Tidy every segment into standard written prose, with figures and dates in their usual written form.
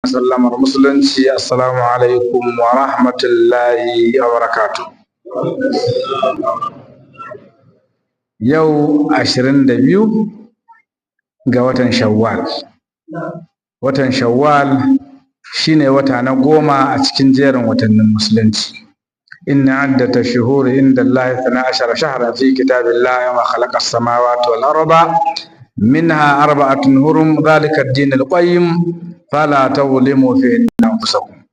sallamar musulunci. Assalamu alaikum wa rahmatullahi wa barakatuh. Yau 22 ga watan Shawwal. Watan Shawwal shine wata na 10 a cikin jerin watannin musulunci. Inna addata shuhuri inda Allah 12 shahra fi kitabillahi wa khalaqa as-samawati wal arda minha arba'atun hurum dhalika ad-din al-qayyim fala tawlimu fi anfusakum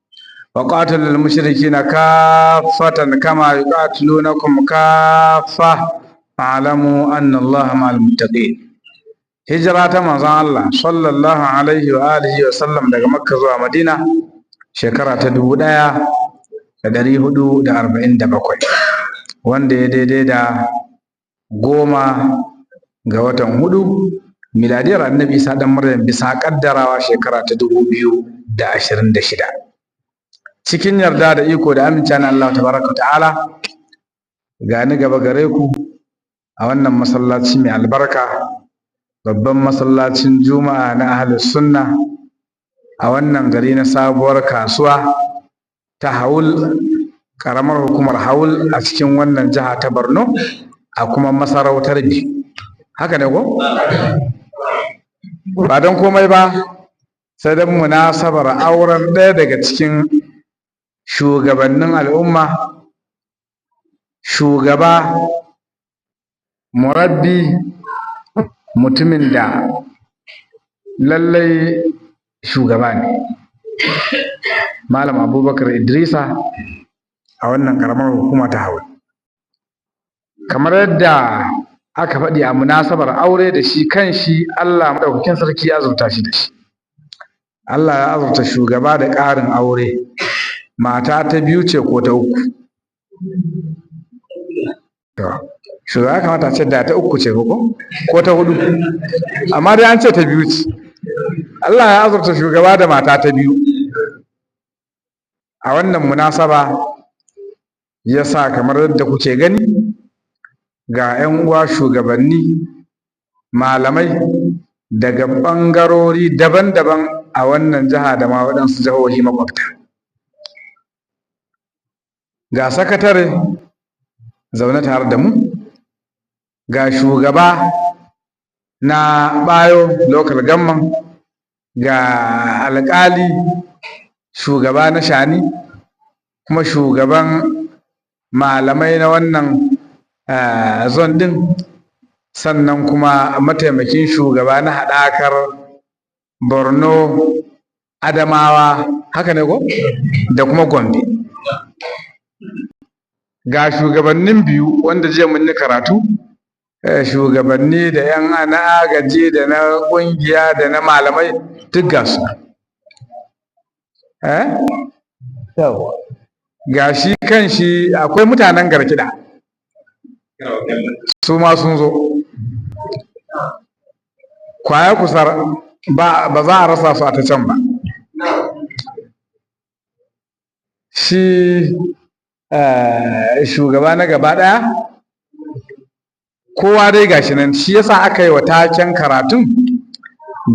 wa qatilul mushrikeena kaffatan kama yuqatilunakum kaffa fa'lamu anna Allaha ma'al muttaqin. Hijira ta manzon Allah sallallahu alaihi wa alihi wa sallam daga Makka zuwa Madina shekara ta 1447 wanda ya daidai da 10 ga watan 4 miladiyar Annabi Isa dan Maryam bisa kaddarawa shekara ta 2026. Cikin yarda da iko da amincin Allah tabaraka ta'ala gani gaba gare ku a wannan masallaci mai albarka, babban masallacin Juma'a na Ahlus Sunna a wannan gari na sabuwar kasuwa ta Haul, karamar hukumar Haul a cikin wannan jiha ta Borno a kuma masarautar Bi. Haka ne ko? Ba don komai ba sai dan munasabar auren ɗaya daga cikin shugabannin al'umma, shugaba, murabbi, mutumin da lallai shugaba ne, Malam Abubakar Idrisa a wannan karamar hukuma ta Haul. Kamar yadda aka faɗi a munasabar aure da shi kan shi Allah maɗaukakin sarki ya azurta shi da shi. Allah ya azurta shugaba da ƙarin aure, mata ta 2 ce ko ta 3. Shugaba kamata ce da ta 3 ce ko ta 4, amma dai an ce ta 2 ce. Allah ya azurta shugaba da mata ta 2. A wannan munasaba ya sa kamar yadda kuke gani ga 'yan uwa shugabanni, malamai daga ɓangarori daban-daban a wannan jiha da ma waɗansu jihohi makwabta. Ga sakatare zaune tare da mu, ga shugaba na Bayo local government, ga alƙali, shugaba na Shani, kuma shugaban malamai na wannan zone din, sannan kuma mataimakin shugaba na haɗakar Borno, Adamawa, haka ne ko? Da kuma Gombe. Ga shugabannin biyu wanda jiya mun yi karatu, shugabanni da 'yan na agaji da na ƙungiya da na malamai duk ga su. Ga shi kan shi akwai mutanen Garkida, su ma sun zo. Kwaya kusar ba za a rasa su a ta can ba. Shi shugaba na gaba ɗaya kowa dai gashi nan, shi yasa aka yi wa taken karatun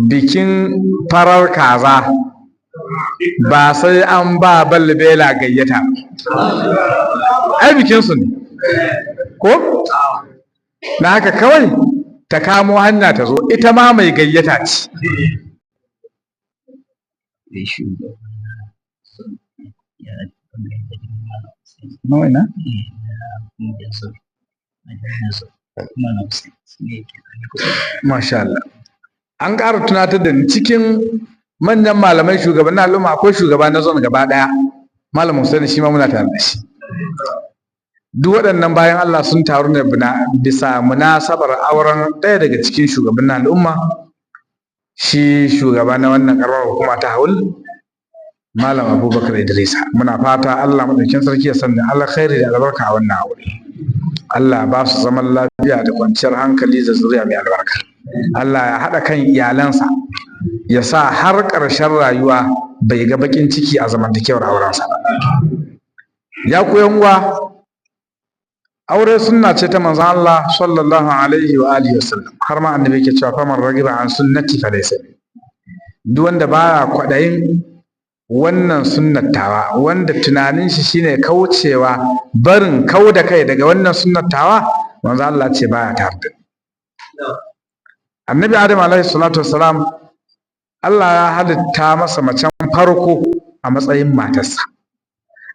bikin farar kaza ba sai an ba balbela gayyata. Ai bikinsu ne ko? Na haka kawai ta kamo hanya ta zo, ita ma mai gayyata ce. Masha Allah. An ƙara tunatar da ni cikin manyan malamai shugabannin al'umma akwai shugaba na zone gaba ɗaya, Malam Hussein, shi ma muna tare da shi. Duk waɗannan bayan Allah sun taru ne bisa munasabar auren ɗaya daga cikin shugabannin al'umma, shi shugaba na wannan ƙaramar hukuma ta Haul, Malam Abubakar Idrisa. Muna fata Allah madaukakin sarki ya sanya alkhairi da albarka a wannan aure. Allah ba su zaman lafiya da kwanciyar hankali da zuriya mai albarka. Allah ya haɗa kan iyalansa, ya sa har ƙarshen rayuwa bai ga baƙin ciki a zamantakewar aurensa. Ya ku yan uwa, aure sunna ce ta manzon Allah sallallahu alaihi wa alihi wasallam, har ma annabi yake cewa faman ragiba an sunnati fa laysa. Duk wanda baya kwaɗayin wannan sunnattawa wanda tunanin shi shine kaucewa barin da kai daga wannan sunnattawa, manzo Allah ce baya tare da Annabi Adam alaihi salatu wassalam Allah ya halitta masa macen farko a matsayin matarsa.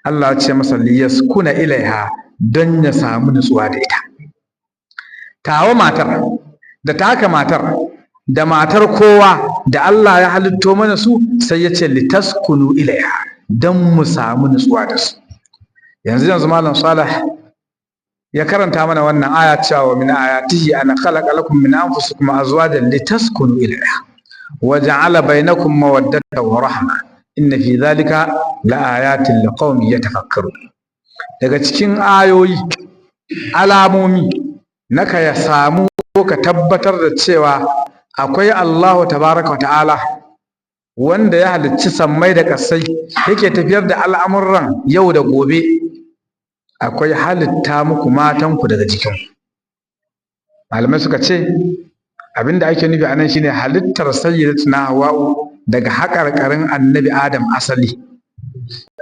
Allah ya ce masa liyaskuna ilaiha don ya samu nutsuwa da ita. Tawa matar da taka matar da matar kowa da Allah ya halitto mana su sai ya ce litaskunu ilaiha don mu samu nutsuwa da su. Yanzu Malam Salih ya karanta mana wannan aya cewa min ayatihi ana khalaqa lakum min anfusikum azwajan litaskunu ilaiha wa ja'ala bainakum mawaddatan wa rahma inna fi dhalika laayatin liqaumin yatafakkarun. Daga cikin ayoyi alamomi naka ya samu ka tabbatar da cewa akwai Allahu tabaraka wa ta'ala wanda ya halicci sammai da ƙasai yake tafiyar da al'amuran yau da gobe. Akwai halitta muku matanku daga jikinku. Malamai suka ce abinda ake nufi anan shine halittar sayyidatuna Hawwa'u daga haƙarƙarin annabi Adam asali,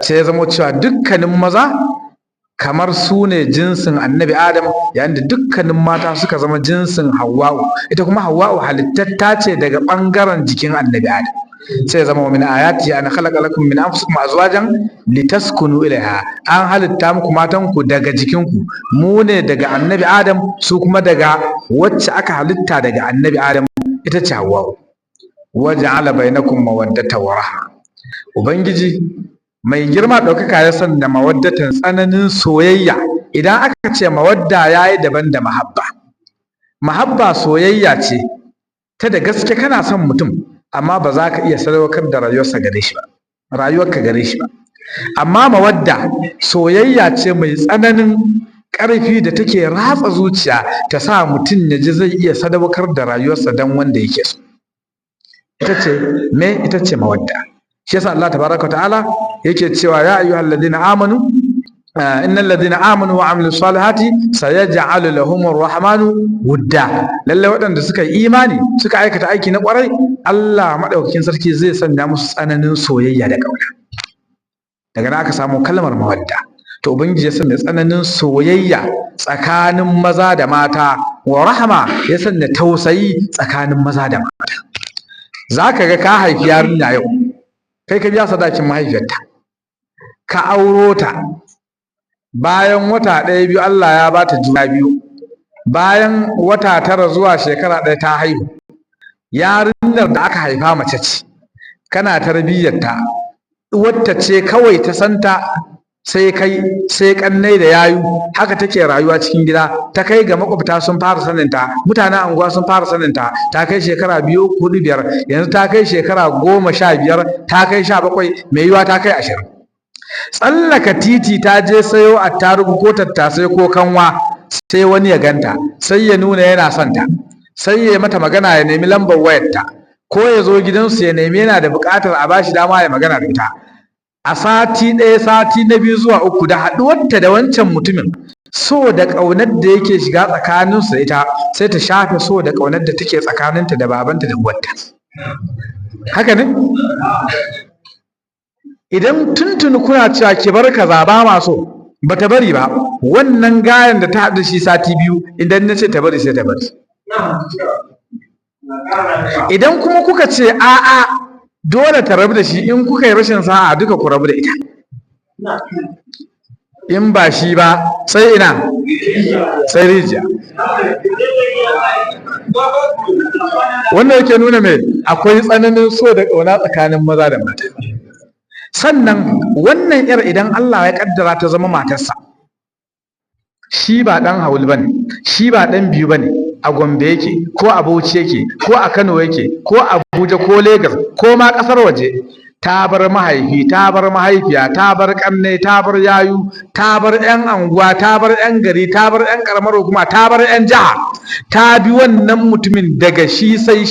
sai ya zama cewa dukkanin maza kamar su ne jinsin annabi Adam, yayin da dukkanin mata suka zama jinsin Hawwa'u. Ita kuma Hawwa'u halittatta ce daga ɓangaren jikin annabi Adam. sai ya zama wa min ayati an khalaqa lakum min anfusikum azwajan litaskunu ilaiha, an halitta muku matanku daga jikinku. Mu ne daga annabi Adam, su kuma daga wacce aka halitta daga annabi Adam, ita ce Hawwa. Waja'ala bainakum mawaddata wa rahma. Ubangiji mai girma ɗaukaka ya sanya mawaddatan tsananin soyayya. Idan aka ce mawadda yayi daban da mahabba. Mahabba soyayya ce ta da gaske kana son mutum, amma ba za ka iya sadaukar da rayuwarka gare shi ba. Amma mawadda soyayya ce mai tsananin ƙarfi da take ratsa zuciya, ta sa mutum ya ji zai iya sadaukar da rayuwarsa don wanda yake so. Ita ce mawadda. Shi yasa Allah tabaraka ta'ala yake cewa ya ayyuhal ladina amanu innal ladina amanu wa amilus salihati sayaj'alu lahumur rahmanu wudda. Lalle waɗanda suka yi imani suka aikata aiki na ƙwarai, Allah madaukakin sarki zai sanya musu tsananin soyayya da ƙauna. Daga nan aka samu kalmar mawadda. To ubangiji ya sanya tsananin soyayya tsakanin maza da mata, wa rahama ya sanya tausayi tsakanin maza da mata. Zaka ga ka haifi yarinya yau, kai ka biya sadakin mahaifiyarta, ka auro ta, bayan wata ɗaya biyu Allah ya bata juna biyu, bayan wata 9 zuwa shekara 1 ta haihu. Yarinyar da aka haifa mace ce, kana tarbiyyarta, wata ce kawai ta santa, sai kai sai kannai da yayu, haka take rayuwa cikin gida. Ta kai ga makwabta sun fara saninta, mutanen anguwa sun fara saninta. Ta kai shekara 2, 4, 5, yanzu ta kai shekara 15, ta kai 17, mai yiwa ta kai 20. Tsallaka titi ta je sayo attarugu ko tattasai ko kanwa, sai wani ya ganta, sai ya nuna yana son ta, sai ya mata magana ya nemi lambar wayarta, ko ya zo gidansu ya nemi yana da buƙatar a bashi dama ya magana da ita. A sati ɗaya, sati na 2 zuwa 3 da haɗuwarta da wancan mutumin, so da ƙaunar da yake shiga tsakaninsu da ita sai ta shafe so da ƙaunar da take tsakaninta da babanta da uwarta. Haka ne? Idan tuntuni kuna cewa ki bar kaza ba ma so, ba ta bari ba, wannan gayan da ta haɗu shi sati 2, idan na ce ta bari sai ta bari. Idan kuma kuka ce a'a dole ta rabu da shi, in kuka yi rashin sa'a duka ku rabu da ita. In ba shi ba sai ina, sai rijiya. Wannan yake nuna me? Akwai tsananin so da ƙauna tsakanin maza da mata. Sannan wannan yar idan Allah ya kaddara ta zama matarsa, shi ba ɗan Haul bane, shi ba ɗan Biyu bane, a Gombe yake ko a Bauchi yake ko a Kano yake ko a Abuja ko Lagos ko ma ƙasar waje, ta bar mahaifi, ta bar mahaifiya, ta bar ƙanne, ta bar yayu, ta bar 'yan anguwa, ta bar 'yan gari, ta bar 'yan ƙaramar hukuma, ta bar 'yan jiha, ta bi wannan mutumin daga shi sai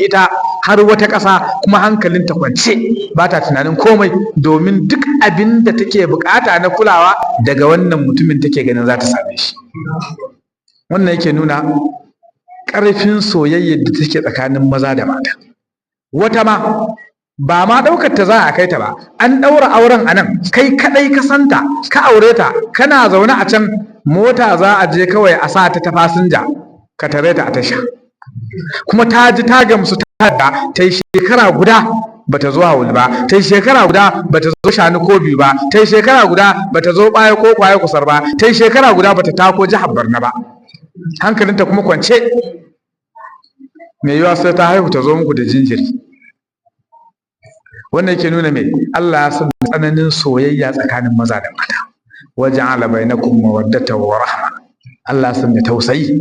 ita har wata ƙasa, kuma hankalinta kwance, ba ta tunanin komai, domin duk abin da take bukata na kulawa daga wannan mutumin take ganin za ta same shi. Wannan yake nuna ƙarfin soyayyar da take tsakanin maza da mata. Wata ma ba ma ɗaukar ta za a kai ta ba, an ɗaura auren a nan, kai kaɗai ka santa, ka aure ta, kana zaune a can, mota za a je kawai a sa ta fasinja, ka tare ta a tasha, kuma ta ji ta gamsu ta yi shekara guda bata zo Hawul ba, ta yi shekara guda bata zo Shani ko Biyu ba, ta yi shekara guda bata zo Ɓaya ko Kwaye Kusar ba, ta yi shekara guda bata tako jihar Barna ba, hankalinta kuma kwance. mai yiwa sai ta haihu ta zo muku da jinjiri. Wannan yake nuna mai Allah ya san tsananin soyayya tsakanin maza da mata. Waja'ala bainakum mawaddatan wa rahma. Allah ya san da tausayi.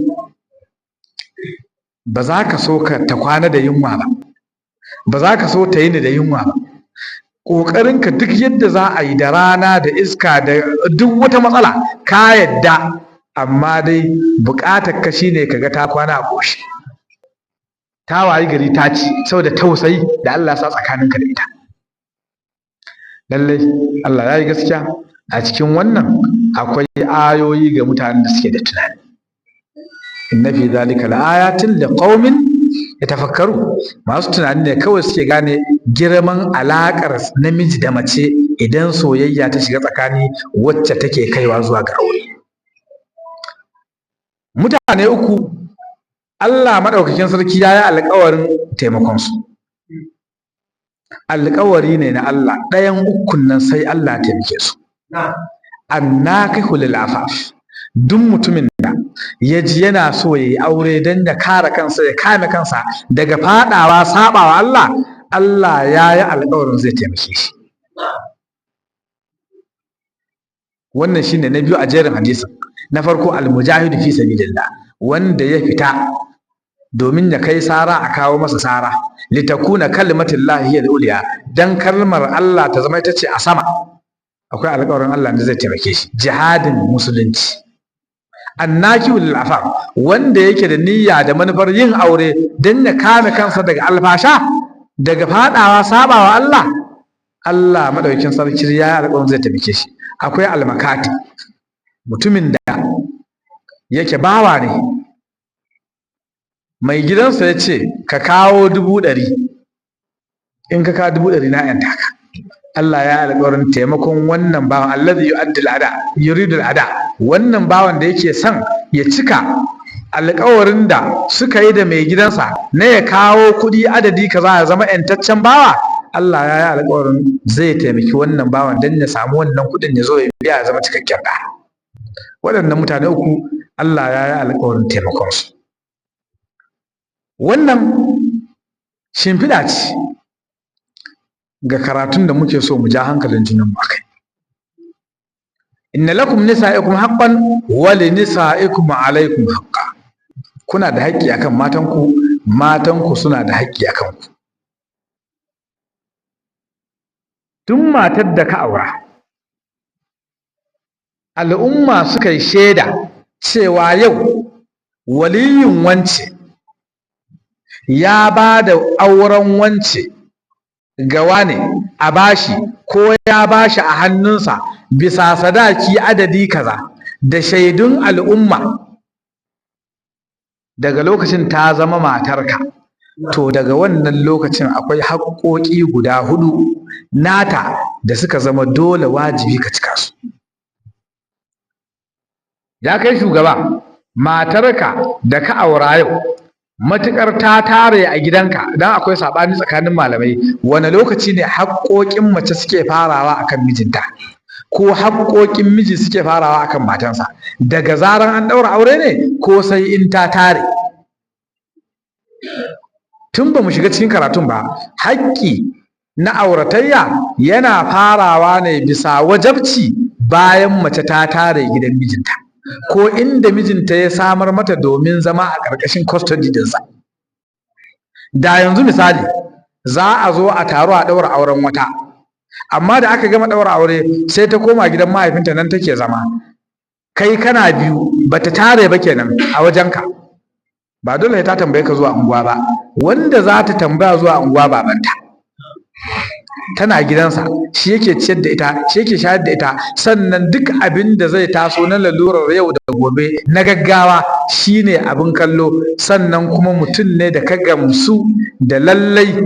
Ba za ka so ka ta kwana da yunwa ba. Ba za ka so ta yi ni da yunwa ba. Ƙoƙarinka duk yadda za a yi da rana da iska da duk wata matsala ka yadda, amma dai buƙatar ka shine kaga ta kwana a ƙoshi. Ta wayi gari ta ci saboda tausayi da Allah ya sa tsakaninka da ita. Lallai Allah ya yi gaskiya a cikin wannan akwai ayoyi ga mutanen da suke da tunani. Inna fi zalika laayatin liqaumin yatafakkaru. Masu tunani ne kawai suke gane girman alaƙar namiji da mace idan soyayya ta shiga tsakani wacce take kaiwa zuwa ga aure. Mutane uku Allah maɗaukakin sarki ya yi alƙawarin taimakonsu. Alƙawari ne na Allah, ɗayan ukun nan sai Allah taimake su. Annakihu lil afaf. Duk mutumin da ya ji yana so ya yi aure don ya kare kansa, ya kame kansa daga faɗawa saɓawa Allah, Allah ya yi alƙawarin zai taimake shi. Wannan shine na biyu a jerin hadisin. Na farko al-mujahidu fi sabilillah, wanda ya fita domin ya kai sara a kawo masa sara, litakuna kalimatullahi hiya al-ulya, dan kalmar Allah ta zama ita ce a sama. Akwai alƙawarin Allah da zai taimake shi. Jihadin musulunci. Annakihu lil afaf, wanda yake da niyya da manufar yin aure dan ya kame kansa daga alfasha, daga fadawa sabawa Allah, Allah madaukakin sarki ya alƙawarin zai taimake shi. Akwai almakati, mutumin da yake bawa ne, mai gidansa ya ce ka kawo 100,000, in ka kawo 100,000 na yanta ka. Allah ya alƙawarin taimakon wannan bawan, allazi yuridu al-ada, wannan bawan da yake son ya cika alƙawarin da suka yi da mai gidansa na ya kawo kuɗi adadi kaza ya zama yantaccen bawa. Allah ya yi alƙawarin zai taimaki wannan bawan don ya samu wannan kuɗin ya zo ya biya ya zama cikakken ɗa. Waɗannan mutane uku Allah ya yi alƙawarin taimakonsu. Wannan shimfiɗa ce ga karatun da muke so mu ja hankalin junanmu a kai. Inna lakum nisa'ikum haqqan wa li nisa'ikum alaykum haqqan. Kuna da haƙƙi akan matanku, matanku suna da haƙƙi akan ku. Tun matar da ka aura, al'umma suka yi shaida cewa yau waliyin wance ya ba da auren wance ga wane a bashi, ko ya bashi a hannunsa bisa sadaki adadi kaza da shaidun al'umma, daga lokacin ta zama matarka. To daga wannan lokacin akwai haƙƙoƙi guda 4 nata da suka zama dole wajibi ka cika su. Ya kai shugaba, matarka da ka aura yau matuƙar ta tare a gidanka, dan akwai saɓani tsakanin malamai wani lokaci ne haƙƙoƙin mace suke farawa akan mijinta, ko haƙƙoƙin miji suke farawa akan matansa. Daga zaran an ɗaura aure ne ko sai in ta tare? Tun ba mu shiga cikin karatun ba, haƙƙi na auratayya yana farawa ne bisa wajabci bayan mace ta tare gidan mijinta, ko inda mijinta ya samar mata domin zama a ƙarƙashin custody dinsa. Da yanzu misali za a zo a taro a ɗaura auren wata, amma da aka gama ɗaura aure sai ta koma gidan mahaifinta, nan take zama. Kai kana biyu, bata tare ba kenan a wajenka. Ba dole ta tambaye ka zuwa unguwa ba, wanda za ta tambaya zuwa unguwa babanta. Tana gidansa, shi yake ciyar da ita, shi yake shayar da ita, sannan duk abin da zai taso na lalurar yau da gobe na gaggawa shine abin kallo. Sannan kuma mutum ne da ka gamsu da lallai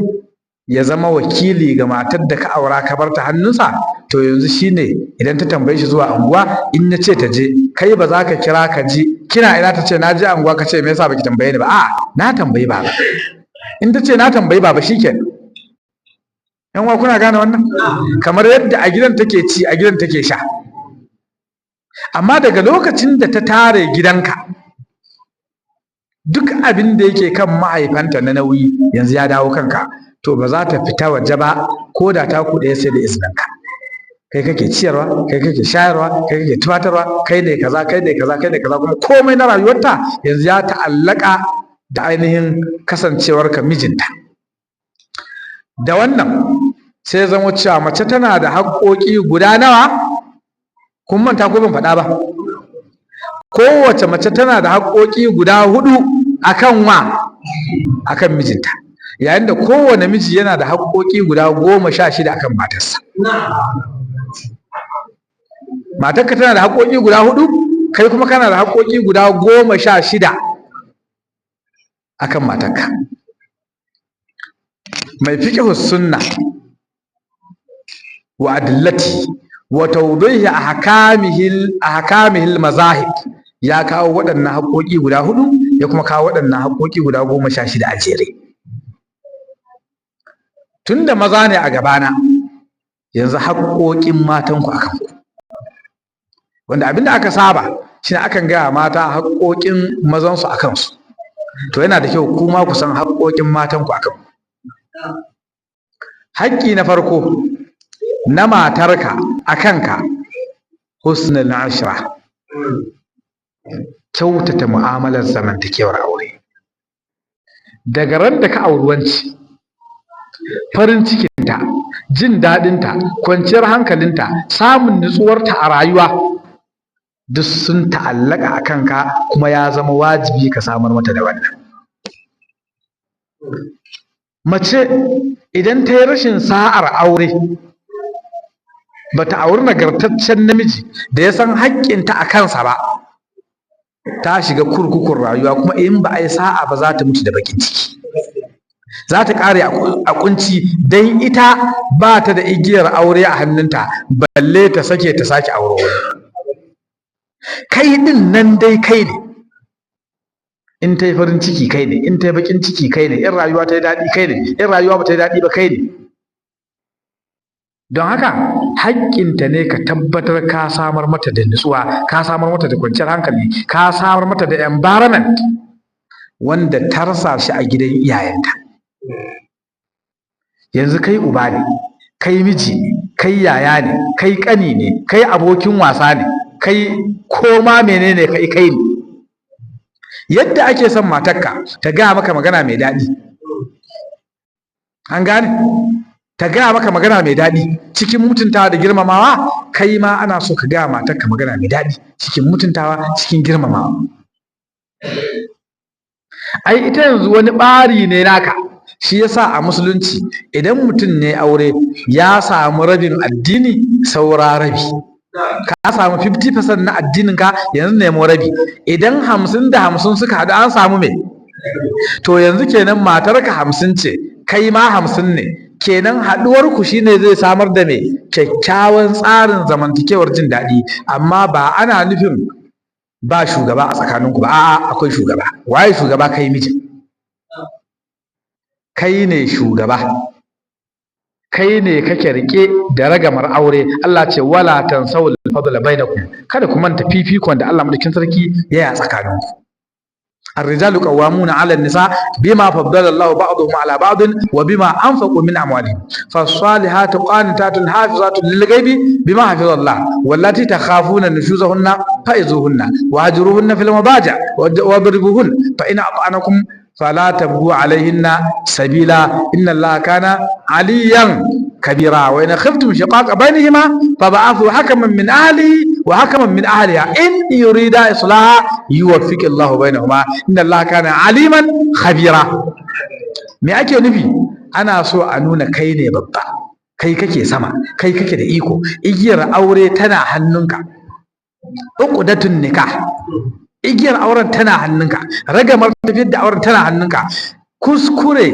ya zama wakili ga matar da ka aura ka bar ta hannunsa, to yanzu shine idan ta tambaye shi zuwa anguwa, in ya ce ta je, kai ba za ka kira ka ji kina ina, ta ce na je anguwa, ka ce me yasa baki tambaye ni ba? A'a, na tambayi baba. In ta ce na tambayi baba, shikenan. Yan uwa kuna gane wannan? Kamar yadda a gidan take ci, a gidan take sha. Amma daga lokacin da ta tare gidanka, duk abin da yake kan mahaifanta na nauyi yanzu ya dawo kanka, to ba za ta fita waje ba, ko da ta kuɗe sai da izininka. Kai kake ciyarwa, kai kake shayarwa, kai kake tufatarwa, kai ne kaza, kai ne kaza, kai ne kaza, kuma komai na rayuwarta yanzu ya ta'allaka da ainihin kasancewarka mijinta. Da wannan sai zama cewa mace tana da haƙoƙi guda nawa? Kun manta ko ban faɗa ba? Kowace mace tana da haƙoƙi guda 4 akan wa? Akan mijinta. Yayin da kowane miji yana da haƙoƙi guda 16 akan matarsa. Matarka tana da haƙoƙi guda 4, kai kuma kana da haƙoƙi guda 16 akan matarka. Mai fiqhus sunna wa adillati wa tawdihi ahkamihil mazahib ya kawo waɗannan haƙoƙi guda 4, ya kuma kawo waɗannan haƙoƙi guda 16 a jere. Tunda maza ne a gabana, yanzu haƙoƙin matanku akan ku, wanda abinda aka saba shine akan gaya mata haƙoƙin mazansu a kansu. To yana da kyau kuma ku san haƙoƙin matanku akan ku. Haƙƙi na farko na matarka a kanka, husnul ashra, kyautata mu'amalar zamantakewar aure. Daga ran da ka auri wanci, farin cikinta, jin daɗinta, kwanciyar hankalinta, samun nutsuwarta a rayuwa duk sun ta'allaka a kanka, kuma ya zama wajibi ka samar mata da wannan. Mace idan ta yi rashin sa'ar aure, bata auri nagartaccen namiji da ya san haƙƙinta a kansa ba, ta shiga kurkukun rayuwa, kuma in ba a yi sa'a ba za ta mutu da bakin ciki, za ta ƙare a kunci, don ita ba ta da igiyar aure a hannunta, balle ta sake ta sake aure wani. Kai din nan dai kai ne, in ta yi farin ciki kai ne, in ta yi bakin ciki kai ne, in rayuwa ta yi daɗi kai ne, in rayuwa ba ta yi daɗi ba kai ne. Don haka haƙƙinta ne ka tabbatar ka samar mata da nutsuwa, ka samar mata da kwanciyar hankali, ka samar mata da environment wanda ta rasa shi a gidan iyayenta. Yanzu kai uba ne, kai miji ne, kai yaya ne, kai ƙani ne, kai abokin wasa ne, kai koma menene kai ne. Yadda ake son matarka ta gaya maka magana mai daɗi, an gane? Ta gaya maka magana mai daɗi cikin mutuntawa da girmamawa, kai ma ana so ka gaya matarka magana mai daɗi cikin mutuntawa, cikin girmamawa. Ai ita yanzu wani ɓari ne naka, shi yasa a musulunci idan mutum ne aure ya samu rabin addini, saura rabi. Ka samu 50% na addininka, yanzu nemo rabi. Idan 50 da 50 suka haɗu, an samu me? To yanzu kenan matarka 50 ce, kai ma 50 ne, kenan haɗuwarku shine zai samar da me? Kyakkyawan tsarin zamantakewar jin daɗi. Amma ba ana nufin ba shugaba a tsakaninku ba, a'a akwai shugaba. Waye shugaba? Kai mijin, kai ne shugaba, kai ne kake rike da ragamar aure. Allah ce wala tansawul fadla bainakum, kada ku manta fifikon da Allah madaukin sarki ya yi a tsakaninku. الرجال قوامون على النساء بما فضل الله بعضهم على بعض وبما أنفقوا من أموالهم فالصالحات قانتات حافظات للغيب بما حفظ الله واللاتي تخافون نشوزهن فإذوهن وهجروهن في المضاجع واضربوهن فإن أطعنكم فلا تبغوا عليهن سبيلا إن الله كان عليا كبيرا وإن خفتم شقاق بينهما فبعثوا حكما من أهله وحكما من أهلها إن يريدا إصلاحا يوفق الله بينهما إن الله كان عليما خبيرا. me ake nufi? Ana so a nuna kai ne babba, kai kake sama, kai kake da iko, igiyar aure tana hannunka, uqdatun nikah, igiyar auren tana hannunka, ragamar tafiyar da auren tana hannunka. kuskure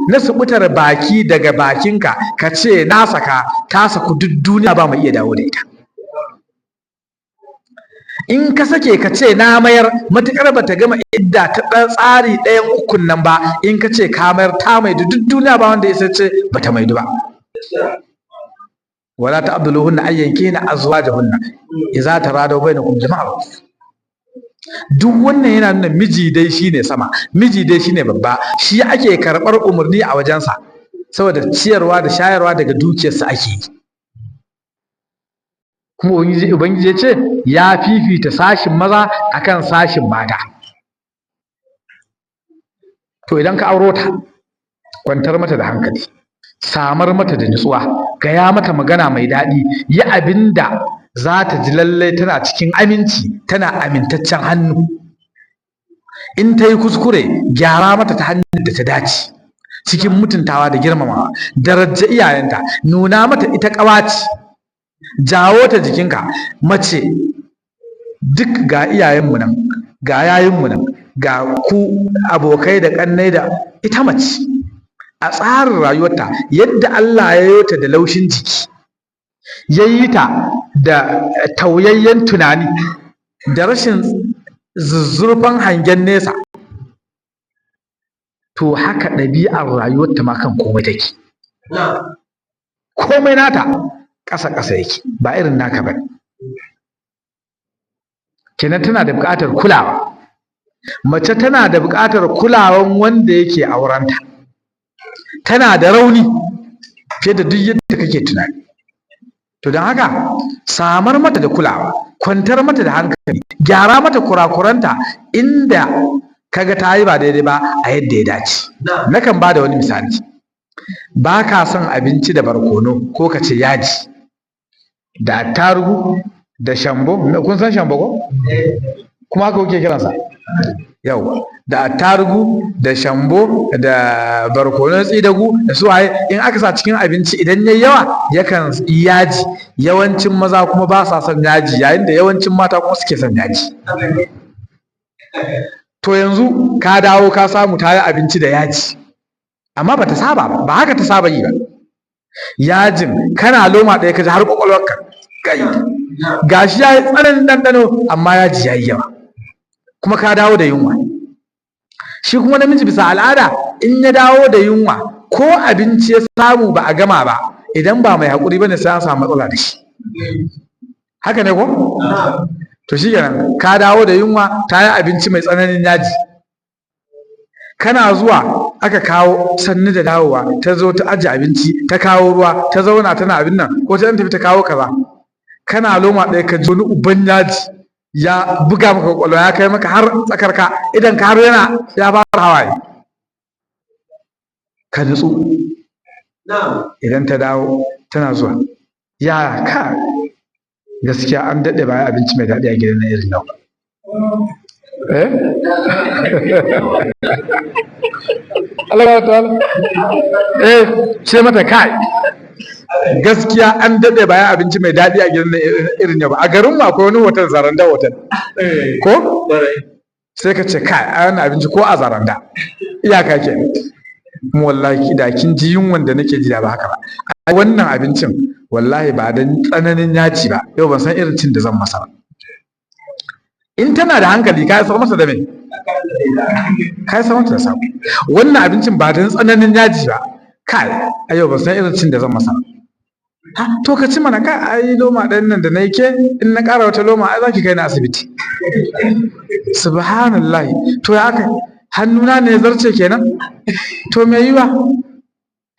na subutar baki daga bakinka ka ce na saka ta saku duk duniya ba mai iya dawo da ita. In ka sake ka ce na mayar matukar bata gama idda ta ɗan tsari ɗayan ukun nan ba, in ka ce ka mayar ta maidu duk duniya ba wanda ya ce bata maidu ba. wala ta'dhuluhunna an yankihna azwajahunna idza taradaw bainakum bil ma'ruf. Duk wannan yana nuna miji dai shine sama, miji dai shine babba, shi ake karɓar umarni a wajensa saboda ciyarwa da shayarwa daga dukiyarsa ake yi. Kuma ubangiji ya ce ya fifita sashin maza akan sashin mata. To idan ka auro ta, kwantar mata da hankali, samar mata da nutsuwa, gaya mata magana mai daɗi, yi abinda za ta ji lallai tana cikin aminci, tana amintaccen hannu. In ta yi kuskure, gyara mata ta hanyar da ta dace, cikin mutuntawa da girmamawa. Daraja iyayenta, nuna mata ita ƙawace, jawo ta jikinka. Mace duk ga iyayenmu nan, ga yayinmu nan, ga ku abokai da ƙannai da ita mace a tsarin rayuwarta yadda Allah ya yi ta da laushin jiki, ya yi ta da tauyayyen tunani da rashin zuzzurfan hangen nesa, to haka ɗabi'ar rayuwarta ma kan komai take. Komai nata ƙasa-ƙasa yake, ba irin naka ba. Kenan tana da buƙatar kulawa. Mace tana da buƙatar kulawan wanda yake aurenta. Tana da rauni fiye da duk yadda kake tunani. To don haka samar mata da kulawa, kwantar mata da hankali, gyara mata kurakuranta inda kaga ta yi ba daidai ba a yadda ya dace. Nakan ba da wani misali. Ba ka son abinci da barkono ko ka ce yaji da attarugu da shambo, kun san shambo ko? Kuma haka kuke kiransa? Yau da attarugu da shambo da barkonon tsidagu da su waye, in aka sa cikin abinci idan yayi yawa yakan yaji. Yawancin maza kuma ba sa son yaji, yayin da yawancin mata kuma suke son yaji. To yanzu ka dawo ka samu ta yi abinci da yaji, amma ba ta saba ba, ba haka ta saba yi ba. Yajin kana loma ɗaya ka ji har ƙwaƙwalwarka kai, gashi ya yi tsananin ɗanɗano amma yaji ya yi yawa, kuma ka dawo da yunwa. Shi kuma namiji bisa al'ada in ya dawo da yunwa ko abinci ya samu ba a gama ba, idan ba mai haƙuri bane sai an samu matsala da shi. Haka ne ko? To shi kenan ka dawo da yunwa, ta yi abinci mai tsananin yaji. Kana zuwa aka kawo sannu da dawowa, ta zo ta ajiye abinci, ta kawo ruwa, ta zauna tana abin nan, ko ta tafi ta kawo kaza. Kana loma ɗaya ka ji wani uban yaji ya buga maka kwakwalwa, ya kai maka har tsakarka, idan ka har yana ya fara hawaye. Ka nutsu. Idan ta dawo tana zuwa, ya ka gaskiya an daɗe ba abinci mai daɗi a gidan na irin yau. Allah ta'ala. Ce mata kai gaskiya an daɗe bayan abinci mai daɗi a gidan irin yau. A garin mu akwai wani hotel, Zaranda hotel, ko sai ka ce kai a wani abinci ko a Zaranda iyaka ke. Mu wallahi da kin ji yunwan da nake ji da ba haka ba. Wannan abincin wallahi ba dan tsananin yaci ba, yau ban san irin cin da zan masa ba. In tana da hankali ka san masa da me? Ka san masa da sabo. Wannan abincin ba dan tsananin yaji ba, kai a yau ban san irin cin da zan masa ba. Ha to ka ci mana, kai ai loma ɗan nan da na ke in na ƙara wata loma ai za ki kai na asibiti. Subhanallahi. To ya aka hannuna ne zarce kenan? To me yiwa?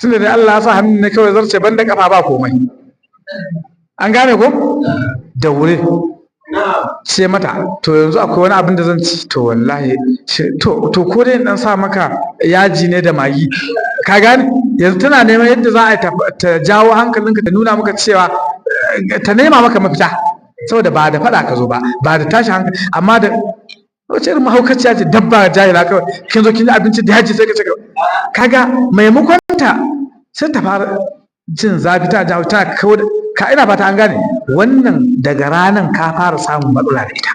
Tunda da Allah ya sa hannun ne kawai zarce, banda kafa ba komai. An gane ko? Da wuri ce mata to yanzu akwai wani abin da zan ci, to wallahi to ko dai dan sa maka yaji ne da magi. Ka gane? Yanzu tana neman yadda za a ta jawo hankalinka, ta nuna maka cewa ta nema maka mafita, saboda ba da faɗa ka zo ba, ba da tashi hankali, amma da wace irin mahaukaciya ce, dabba jahila kawai, kin zo kin yi abinci da yaji sai ka ce kaga maimakon ta sai ta fara jin zafi, ta jawo ta kawo ka. Ina fata an gane wannan. Daga ranan ka fara samun matsala da ita.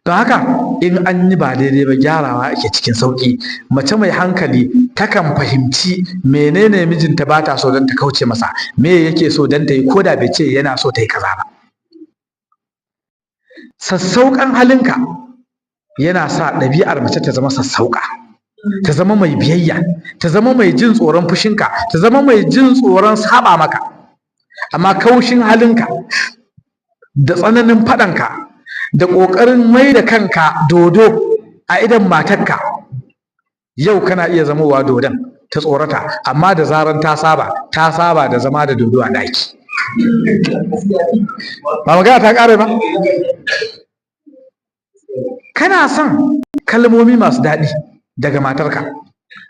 don haka in an yi ba daidai ba gyarawa ake cikin sauƙi. Mace mai hankali takan fahimci menene mijinta ba ta so don ta kauce masa, me yake so don ta yi, ko da bai ce yana so ta yi kaza ba. Sassauƙan halinka yana sa ɗabi'ar mace ta zama sassauƙa, ta zama mai biyayya, ta zama mai jin tsoron fushinka, ta zama mai jin tsoron saba maka. Amma kaushin halinka da tsananin faɗanka da ƙoƙarin mai da kanka dodo a idan matarka, yau kana iya zamowa dodon ta tsorata, amma da zaran ta saba da zama da dodo a ɗaki. Ba magana ta ƙare ba? Kana son kalmomi masu daɗi daga matarka,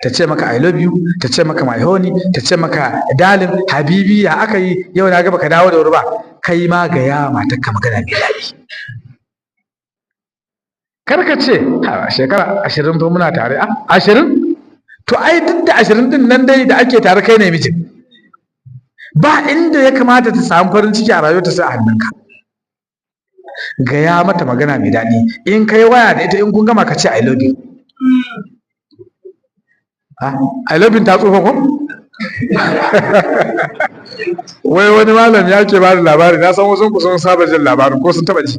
ta ce maka I love you, ta ce maka my honey, ta ce maka darling, habibi, ya aka yi yau na ga baka dawo da wuri ba. Kai ma gaya matarka magana mai daɗi. Kar ka ce shekara 20 fa muna tare. 20? To ai duk da 20 din nan dai da ake tare kai ne mijin. Ba inda ya kamata ta samu farin ciki a rayuwarta sai a hannunka. Gaya mata magana mai daɗi. In kai waya da ita, in kun gama ka ce I love you. I love you ta tsufa ko? Wai wani malam ya ke bada labari, na san wasu sun saba jin labarin ko sun taba ji.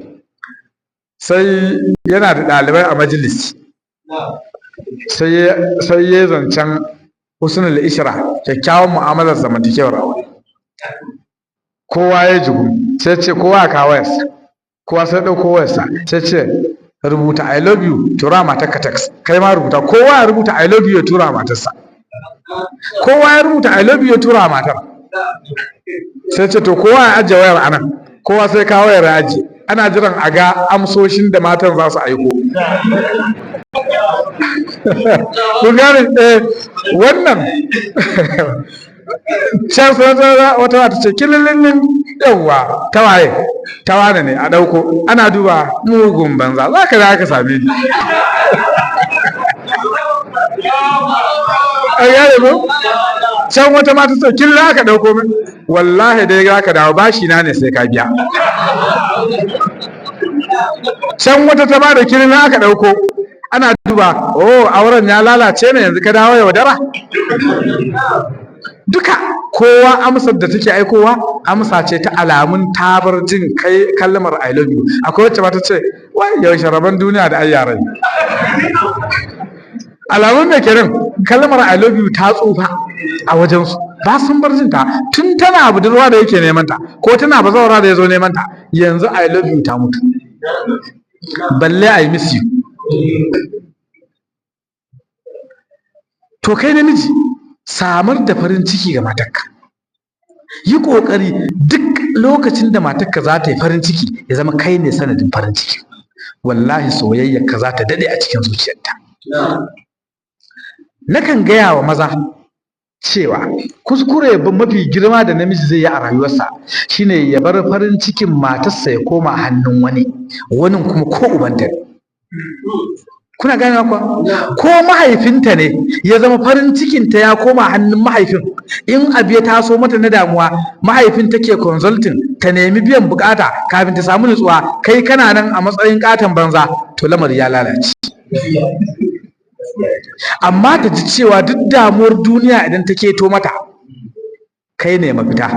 Sai yana da ɗalibai a majalis, sai ya zancen husnul ishra, kyakkyawan mu'amalar zamantakewar aure. Kowa ya jigu, sai ce kowa ya kawo wayarsa, kowa sai ɗauko wayarsa, sai ce rubuta I love you, tura matarka text. Kai ma rubuta, kowa ya rubuta I love you ya tura matarsa. Kowa ya rubuta I love you ya tura matar. Sai ce to kowa ya ajiye wayar anan, kowa sai kawo wayar ya ajiye. Ana jiran a ga amsoshin da matan za su aiko. Kun gane wannan can wata wata ce kililin yawwa tawaye tawane ne a ɗauko, ana duba mugun banza za ka da ka same ni. A gane mu can wata mata ce kin za ka ɗauko min, wallahi dai za ka dawo bashi na ne sai ka biya. Can wata ta bada kirin aka ɗauko, ana duba auren ya lalace ne yanzu ka dawo yaudara. Duka kowa amsar da take aikowa amsa ce ta alamun tabar jin kai kalmar I love you. Akwai wacce mata ce wai yaushe rabon duniya da ayyarai. Alamun da kenan kalmar I love you ta tsufa a wajensu, ba sun bar jinta tun tana budurwa da yake neman ta, ko tana bazawara da ya zo neman ta. Yanzu I love you ta mutu, balle I miss you. To kai namiji, samar da farin ciki ga matarka. Yi ƙoƙari duk lokacin da matarka za ta yi farin ciki ya zama kai ne sanadin farin ciki. Wallahi soyayyarka za ta daɗe a cikin zuciyarta. Nakan gaya wa maza cewa kuskure mafi girma da namiji zai yi a rayuwarsa shine ya bar farin cikin matarsa ya koma hannun wani kuma ko ubanta ne. Kuna gane kuwa? Ko mahaifinta ne ya zama farin cikinta ya koma hannun mahaifin, in abu ya taso mata na damuwa mahaifin take consulting ta nemi biyan bukata kafin ta samu nutsuwa, kai kana nan a matsayin katon banza, to lamari ya lalace. Amma ta ji cewa duk damuwar duniya idan ta keto mata kai ne mafita,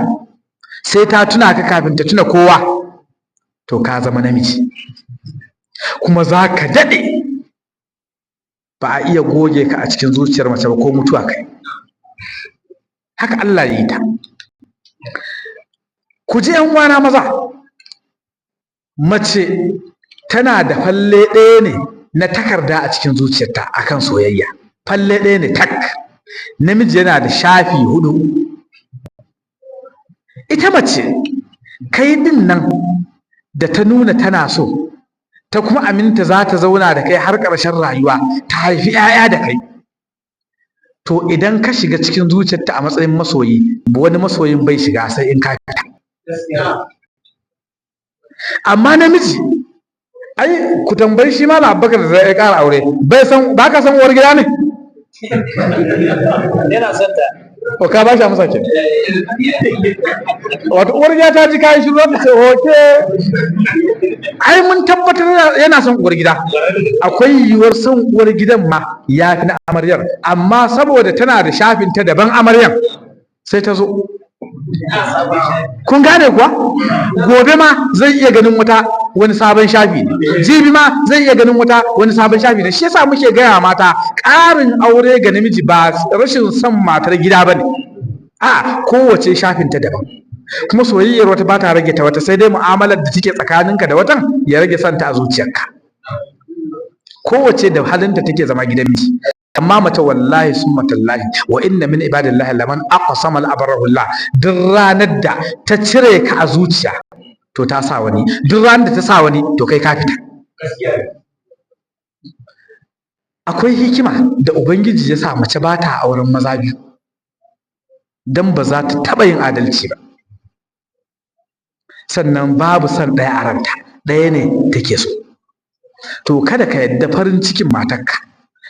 sai ta tuna ka kafin ta tuna kowa, to ka zama namiji. Kuma za ka daɗe ba a iya goge ka a cikin zuciyar mace ba ko mutuwa kai. Haka Allah ya yi ta. Ku ji ƴan uwana maza, mace tana da falle ɗaya ne na takarda a cikin zuciyarta akan soyayya. Falle ɗaya ne tak. Namiji yana da shafi 4. Ita mace kai din nan da ta nuna tana so, ta kuma aminta za ta zauna da kai har ƙarshen rayuwa, ta haifi 'ya'ya da kai, to idan ka shiga cikin zuciyarta a matsayin masoyi, wani masoyin bai shiga sai in ka fita. Amma namiji, ai ku tambayi shi Malam Abubakar da zai ƙara aure, ba ka san uwar gida ne? Yana son ta. O ka ba shi amsa ke. Wato uwar gida ta ji kayan shiru ta ce oke. Ai mun tabbatar yana son uwar gida. Akwai yiwuwar son uwar gidan ma ya fi na amaryar, amma saboda tana da shafin ta daban amaryar sai ta zo. Kun gane kuwa? Gobe ma zai iya ganin wani sabon shafi ne, jibi ma zai iya ganin wani sabon shafi ne. Shi yasa muke gaya mata ƙarin aure ga namiji ba rashin son matar gida bane, a kowace shafin ta daban, kuma soyayyar wata ba ta rage ta wata, sai dai mu'amalar da take tsakaninka da watan ya rage santa a zuciyarka. Kowace da halinta take zama gidan miji. Amma mace wallahi summa tallahi wa inna min ibadillahi laman aqsama al-abarahullah, duk ranar da ta cire ka a zuciya to ta sa wani, duk ranar da ta sa wani to kai ka fita. Akwai hikima da ubangiji ya sa mace ba ta auren maza biyu, dan ba za ta taba yin adalci ba. Sannan babu son ɗaya a ranta, ɗaya ne take so. To kada ka yadda farin cikin matarka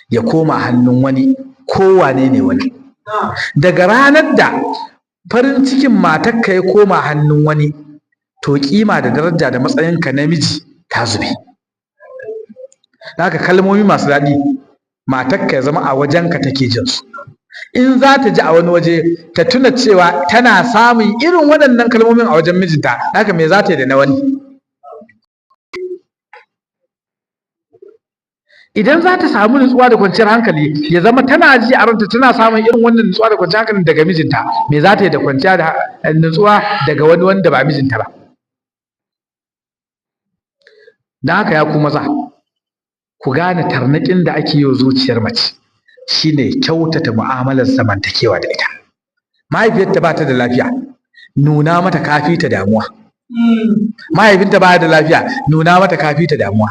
ya koma hannun wani, ko wane ne wani. Daga ranar da farin cikin matarka ya koma hannun wani, to kima da daraja da matsayinka namiji ta zube. Haka kalmomi masu daɗi matarka ya zama a wajenka take jin su. In za ta ji a wani waje ta tuna cewa tana samun irin waɗannan kalmomin a wajen mijinta, haka me za ta yi da na wani? Idan za ta samu nutsuwa da kwanciyar hankali, ya zama tana ji a ranta tana samun irin wannan nutsuwa da kwanciyar hankali daga mijinta, me za ta yi da kwanciya da nutsuwa daga wani wanda ba mijinta ba? Don haka ya ku maza, ku gane tarnaƙin da ake yi wa zuciyar mace shine kyautata mu'amalar zamantakewa da ita. Mahaifiyarta ba ta da lafiya, nuna mata kafi ta damuwa. Mahaifinta ba da lafiya, nuna mata kafi ta damuwa.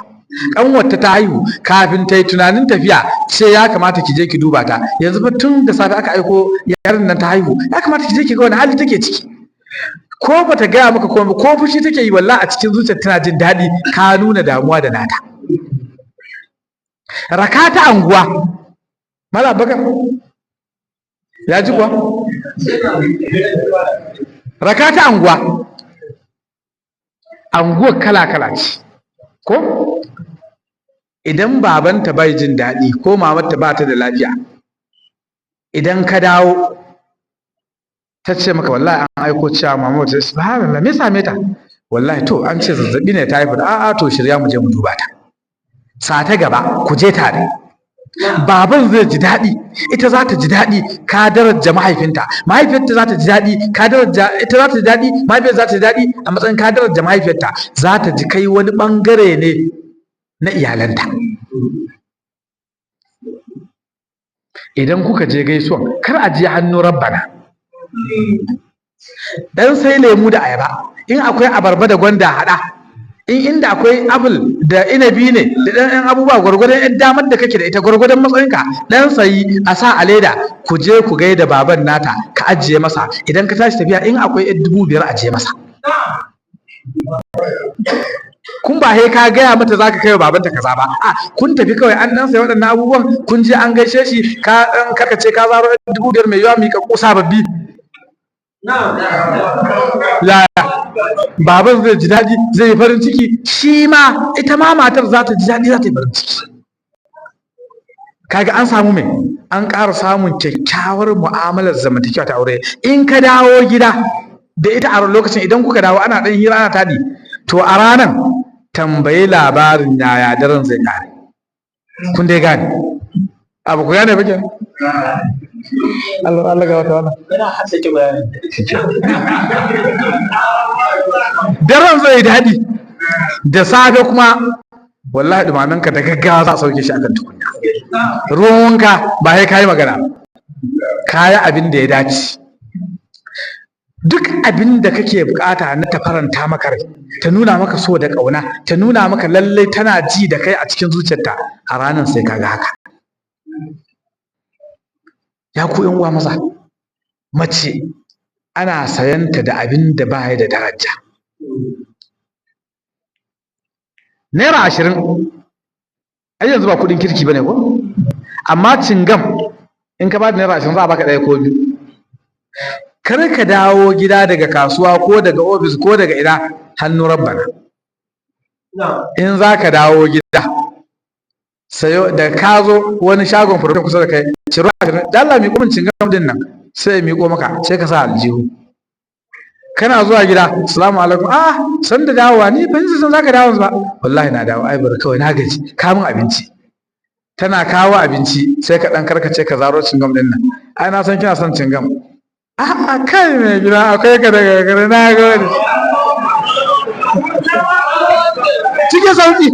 Ƙanwarta ta haihu, kafin ta yi tunanin tafiya sai ya kamata ki je ki duba ta. Yanzu fa tun da safe aka aiko yaron nan ta haihu, ya kamata ki je ki ga wani hali take ciki. Ko ba ta gaya maka komai, ko fushi take yi, wallahi a cikin zuciyar tana jin daɗi, ka nuna damuwa da nata. Raka ta anguwa, Mala Bakar ya ji kuwa? Raka ta anguwa, anguwar kala-kala ce, ko? Idan babanta bai jin daɗi ko mamarta ba ta da lafiya, idan ka dawo ta ce maka wallahi an aiko cewa mamar ta subhanallah me same ta, wallahi to an ce zazzabi ne ta haifu, a'a to shirya mu je mu duba ta, sa ta gaba ku je tare. Baban zai ji daɗi, ita za ta ji daɗi, ka daraja mahaifinta, mahaifiyarta za ta ji daɗi, ka daraja, ita za ta ji daɗi, mahaifiyarta za ta ji daɗi a matsayin ka daraja mahaifiyarta, za ta ji kai wani ɓangare ne na iyalanta. Idan kuka je gaisuwan, kar a je hannu rabbana. Dan sai lemu da ayaba, in akwai abarba da gwanda haɗa, in inda akwai apple da inabi ne da ɗan abubuwa gwargwadon yan damar da kake da ita, gwargwadon matsayinka, ɗan sayi a sa a leda, ku je ku gaida baban nata, ka ajiye masa. Idan ka tashi tafiya, in akwai 5,000 ajiye masa. Kun ba he ka gaya mata za ka kai wa babanta kaza ba, a kun tafi kawai an dan sai waɗannan abubuwan, kun je an gaishe shi, ka dan karkace ka zaro 5,000 mai yawa mika kusa babbi. Yaya baban zai ji daɗi, zai yi farin ciki, shi ma ita ma matar za ta ji daɗi, za ta yi farin ciki. Kaga an samu mai, an ƙara samun kyakkyawar mu'amalar zamantakewa ta aure. In ka dawo gida da ita a lokacin, idan kuka dawo ana ɗan hira ana taɗi, to a ranan tambayi labarin yaya daren zai kare. Kun dai gane abu, ku gane ba kenan? Allah ga wata wannan yana haddake bayani. Daren zai daɗi, da safe kuma wallahi dumaminka da gaggawa za a sauke shi akan tukunya. Ruwan wanka ba sai kayi magana, kayi abin da ya dace. Duk abin da kake bukata na ta faranta maka rai, ta nuna maka so da ƙauna, ta nuna maka lallai tana ji da kai a cikin zuciyarta, a ranar sai kaga haka. Ya ku yan uwa maza, mace ana sayanta da abin da ba ya da daraja. Naira 20 ai yanzu ba kuɗin kirki bane ko? Amma cingam in ka ba da Naira 20 za a baka ɗaya ko biyu. kar ka dawo gida daga kasuwa ko daga ofis ko daga ina hannu rabbana. In za ka dawo gida sayo da ka zo wani shagon furutun kusa da kai ciro da Allah miƙo min cingam din nan sai miƙo maka sai ka sa aljihu. Kana zuwa gida assalamu alaikum san da dawowa ni ban san zaka dawo ba wallahi na dawo ai bar kawai na gaji ka min abinci. Tana kawo abinci sai ka dan karkace ka zaro cingam din nan ai na san kina son cingam. Kai mai gida akwai ka daga gare na gode cikin sauki.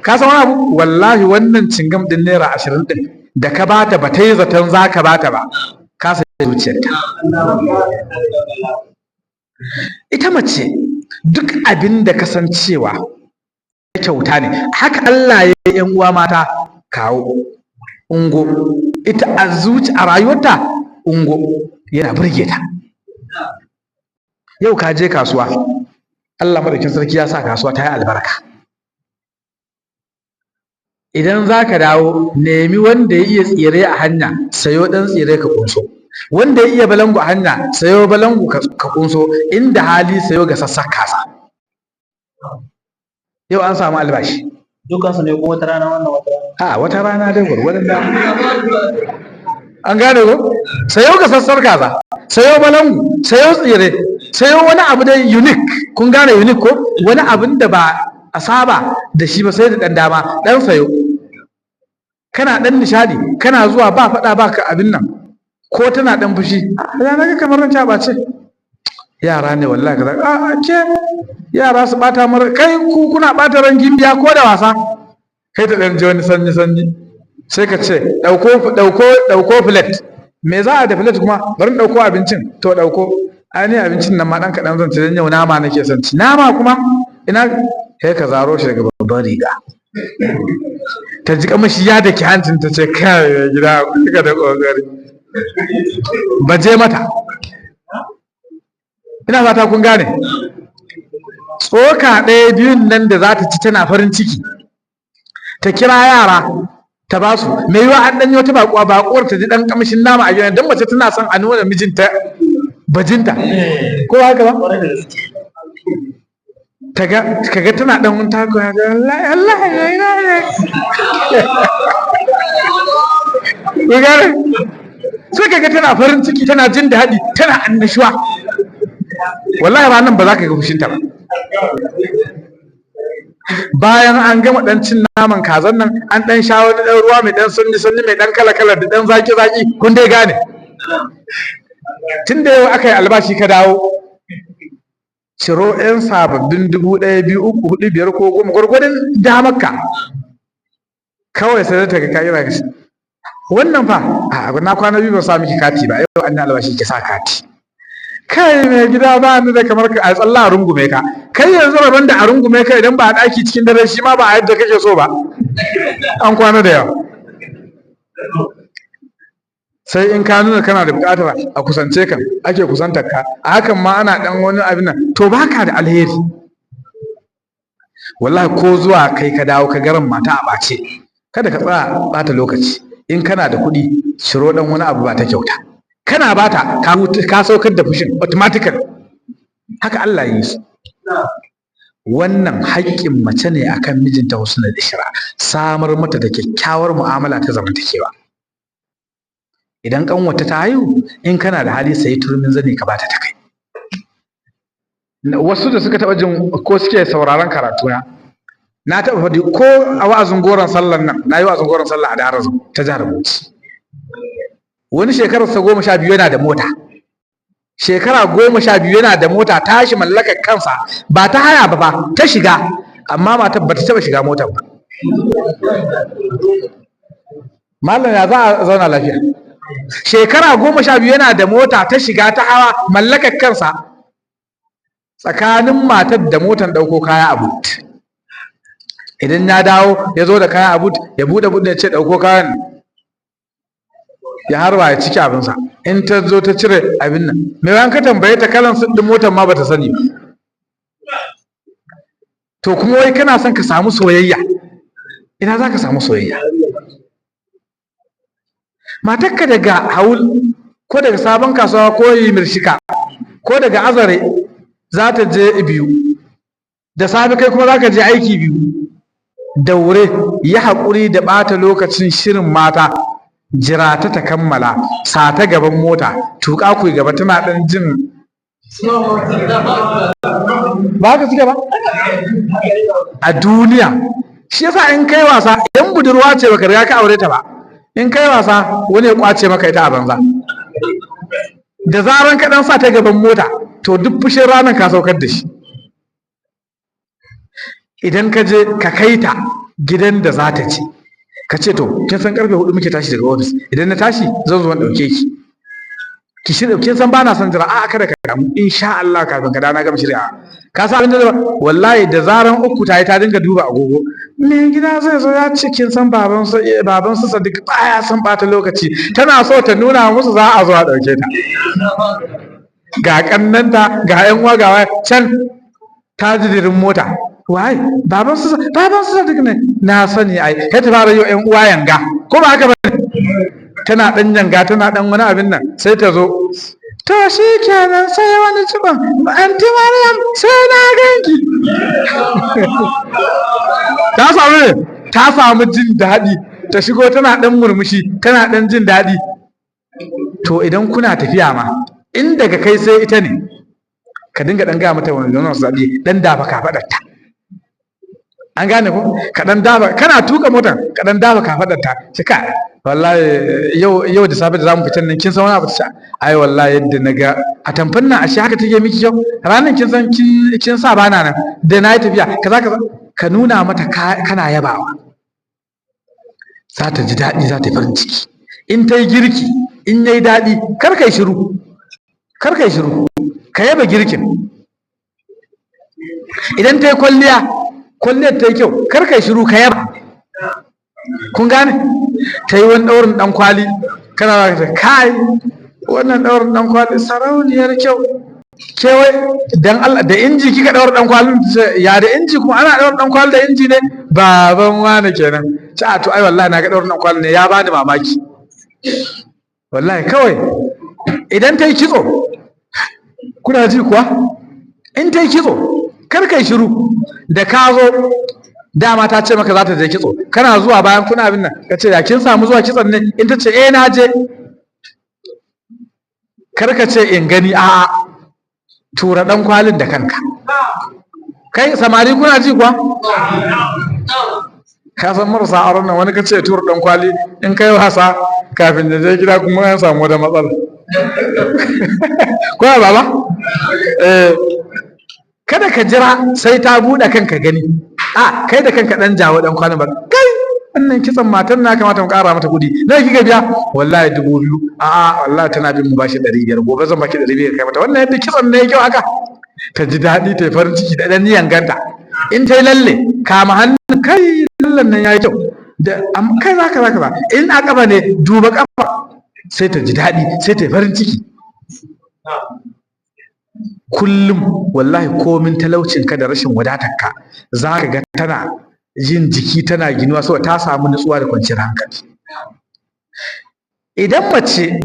Ka san wani abu wallahi wannan cingam din naira 20 din da ka bata ba ta yi zaton zaka bata ba ka sai zuciyarta. Ita mace duk abin da kasancewa kyauta ne haka Allah ya yi. Yan uwa mata kawo ungo ita a rayuwarta ungo yana burge ta. Yau ka je kasuwa Allah madaukin sarki ya sa kasuwa ta yi albarka. Idan za ka dawo nemi wanda ya iya tsire a hanya sayo ɗan tsire ka kunso, wanda ya iya balangu a hanya sayo balangu ka kunso, inda hali sayo ga sassan kasa. Yau an samu albashi dukansu ne ko wata rana wannan wata rana dai gwargwadon da an gane ko. Sayo ga sassar kaza, sayo balangu, sayo tsire, sayo wani abu dai unique. Kun gane unique ko? Wani abin da ba a saba da shi ba sai da ɗan dama ɗan sayo. Kana ɗan nishadi kana zuwa ba faɗa ba ka abin nan ko tana ɗan fushi ya naga kamar ran caɓa ce yara ne wallahi kaza ke yara su ɓata mara kai ku kuna ɓata ran gimbiya ko da wasa kai ta ɗan ji wani sanyi sanyi sai ka ce ɗauko filet. Me za a da filet kuma bari ɗauko abincin to ɗauko ainihin abincin nan ma ɗan kaɗan zan ci don yau nama nake son ci. Nama kuma ina kai ka zaro shi daga babban riga ta ji kamashi ya daki hancin ta ce kai gida kuka da kokari baje mata. Ina fata kun gane. Tsoka ɗaya biyun nan da za ta ci tana farin ciki ta kira yara ta ba su mai yiwa an ɗanyi wata baƙuwar ta ji ɗan kamshin nama a gidan don mace tana son a nuna mijinta bajinta ko haka ba. Kaga tana dan wani tako ya ga Allah ya gare sai kaga tana farin ciki tana jin daɗi tana annashuwa. Wallahi ranan ba za ka ga fushinta ba. Bayan an gama dan cin naman kazan nan an dan sha wani dan ruwa mai dan sanyi sanyi mai dan kala kala da dan zaki zaki kun dai gane. Tunda yau aka yi albashi ka dawo ciro 'yan sababbin 1,000, 2,000, 3,000, 4,000, 5 ko 10 gwargwadon damarka kawai sai ta ga kira gashi wannan fa na kwana biyu ba sa miki kati ba yau an yi albashi ki sa kati. Kai mai gida ba ni da kamar ka a tsalla a rungume ka kai yanzu rabon da a rungume ka idan ba a ɗaki cikin dare shi ma ba a yadda kake so ba an kwana da yawa. Sai in ka nuna kana da bukatar a kusance kan ake kusantar ka a hakan ma ana dan wani abin nan to baka da alheri. Wallahi ko zuwa kai ka dawo ka garan mata a ɓace kada ka tsaya bata lokaci. In kana da kuɗi shiro dan wani abu ba ta kyauta kana bata ka saukar da fushin automatically. Haka Allah ya yi su. Wannan haƙƙin mace ne akan mijinta husnul ishra, samar mata da kyakkyawar mu'amala ta zamantakewa. Idan kanwata ta haihu in kana da hali sai turmin zane ka bata ta kai. Wasu da suka taba jin ko suke sauraron karatu na taba faɗi ko a wa'azin goron sallar nan na yi wa'azin goron sallah a Darazo ta jihar Bauchi. Wani shekarar sa 12 yana da mota, shekara 12 yana da mota tashi mallakar kansa ba ta haya ba ta shiga, amma matar ba ta taba shiga motar ba. Mallam ya za a zauna lafiya? Shekara 12 yana da mota ta shiga ta hawa mallakar kansa, tsakanin matar da motar ɗauko kaya a but. Idan ya dawo ya zo da kaya a but ya buɗe but ya ce ɗauko kayan ya harba ya ciki abinsa. In ta zo ta cire abin nan mai ran ka tambaye ta kalan ɗin motar ma bata sani ba. To kuma wai kana son ka samu soyayya, ina za ka samu soyayya? Matarka daga haul ko daga sabon kasuwa ko yi mirshika ko daga azare za ta je biyu da safe kai kuma za ka je aiki biyu, daure yi haƙuri da ɓata lokacin shirin mata, jira ta kammala, sa ta gaban mota, tuƙa ku gaba tana ɗan jin ba haka suke ba a duniya. Shi yasa in kai wasa, idan budurwa ce baka riga ka aure ta ba, in kai wasa wani ya kwace maka ita a banza. Da zaran ka dan sa ta gaban mota to duk fushin ranar ka saukar da shi. Idan ka je ka kai ta gidan da za ta ci, ka ce to kin san karfe 4 muke tashi daga ofis, idan na tashi zan zo in dauke ki shirya, kin san bana son jira, a'a kada ka damu insha Allah kafin ka dana gama shirya. Ka san abin da wallahi da zaran uku ta yi ta dinga duba agogo, me gida zai zo ya ce kin san baban su Sadiq baya son bata lokaci, tana so ta nuna musu za a zo a dauke ta. Ga kannanta ga yan uwa ga can ta ji dirin mota, wai baban su Sadiq ne, na sani ai, kai ta fara yi yan uwa yanga ko ba haka ba, tana dan yanga tana dan wani abin nan, sai ta zo to shi kenan sai wani cikon anti Maryam sai na ganki. ta samu jin daɗi, ta shigo tana dan murmushi tana dan jin daɗi. To idan kuna tafiya ma in daga kai sai ita ne, ka dinga dan ga mata wani don zabi dan dafa kafadarta, an gane ko, ka dan dafa kana tuka motar ka dan dafa kafadarta, shika wallahi yau da safe da zamu fitan nan kin san wani abu ta, ai wallahi yadda naga a tamfan nan ashe haka take miki kyau, ranan kin san kin sa bana nan da nayi tafiya kaza ka nuna mata kana yabawa, za ta ji daɗi, za ta yi farin ciki. In ta yi girki in yayi daɗi kar kai shiru ka yaba girkin. Idan ta yi kwalliyar ta yi kyau kar kai shiru ka yaba. Kun gane, ta yi wani ɗaurin ɗan kwali kana da kai wannan ɗaurin ɗan kwali sarauniyar kyau, kewai dan Allah da inji kika ɗaura ɗan kwalin, ya da inji kuma ana ɗaura ɗan kwali da inji ne, baban wani kenan, ta to ai wallahi na ga ɗaurin ɗan kwali ne ya bani mamaki wallahi. Kawai idan ta yi kitso, kuna ji kuwa, in ta yi kitso kar kai shiru, da ka zo dama ta ce maka za ta je kitso, kana zuwa bayan kuna abin nan ka ce ya kin samu zuwa kitson ne, in ta ce eh na je, kar ka ce in gani, a'a tura dan kwalin da kanka. Kai samari kuna ji kuwa, ka san marasa auren nan wani ka ce tura dan kwali, in kai wasa kafin da je gida kuma ya samu wata matsala. Ko baba kada ka jira sai ta buɗe kanka gani, a kai da kanka dan jawo dan kwalin ba, kai wannan kitson matan na kamata mu ƙara mata kuɗi, na kika biya wallahi 2000, a'a wallahi tana bin mu bashi 500, gobe zan baki 500 kai mata, wannan yadda kitson ne kyau haka, ta ji daɗi ta yi farin ciki da ɗan niyan ganta. In ta yi lalle kama hannun, kai lallen nan ya yi kyau da kai za in a ƙafa ne duba ƙafa, sai ta ji daɗi sai ta yi farin ciki. Kullum wallahi komin talaucinka da rashin wadatarka za ka ga tana yin jiki tana ginuwa saboda ta samu nutsuwa da kwanciyar hankali. Idan mace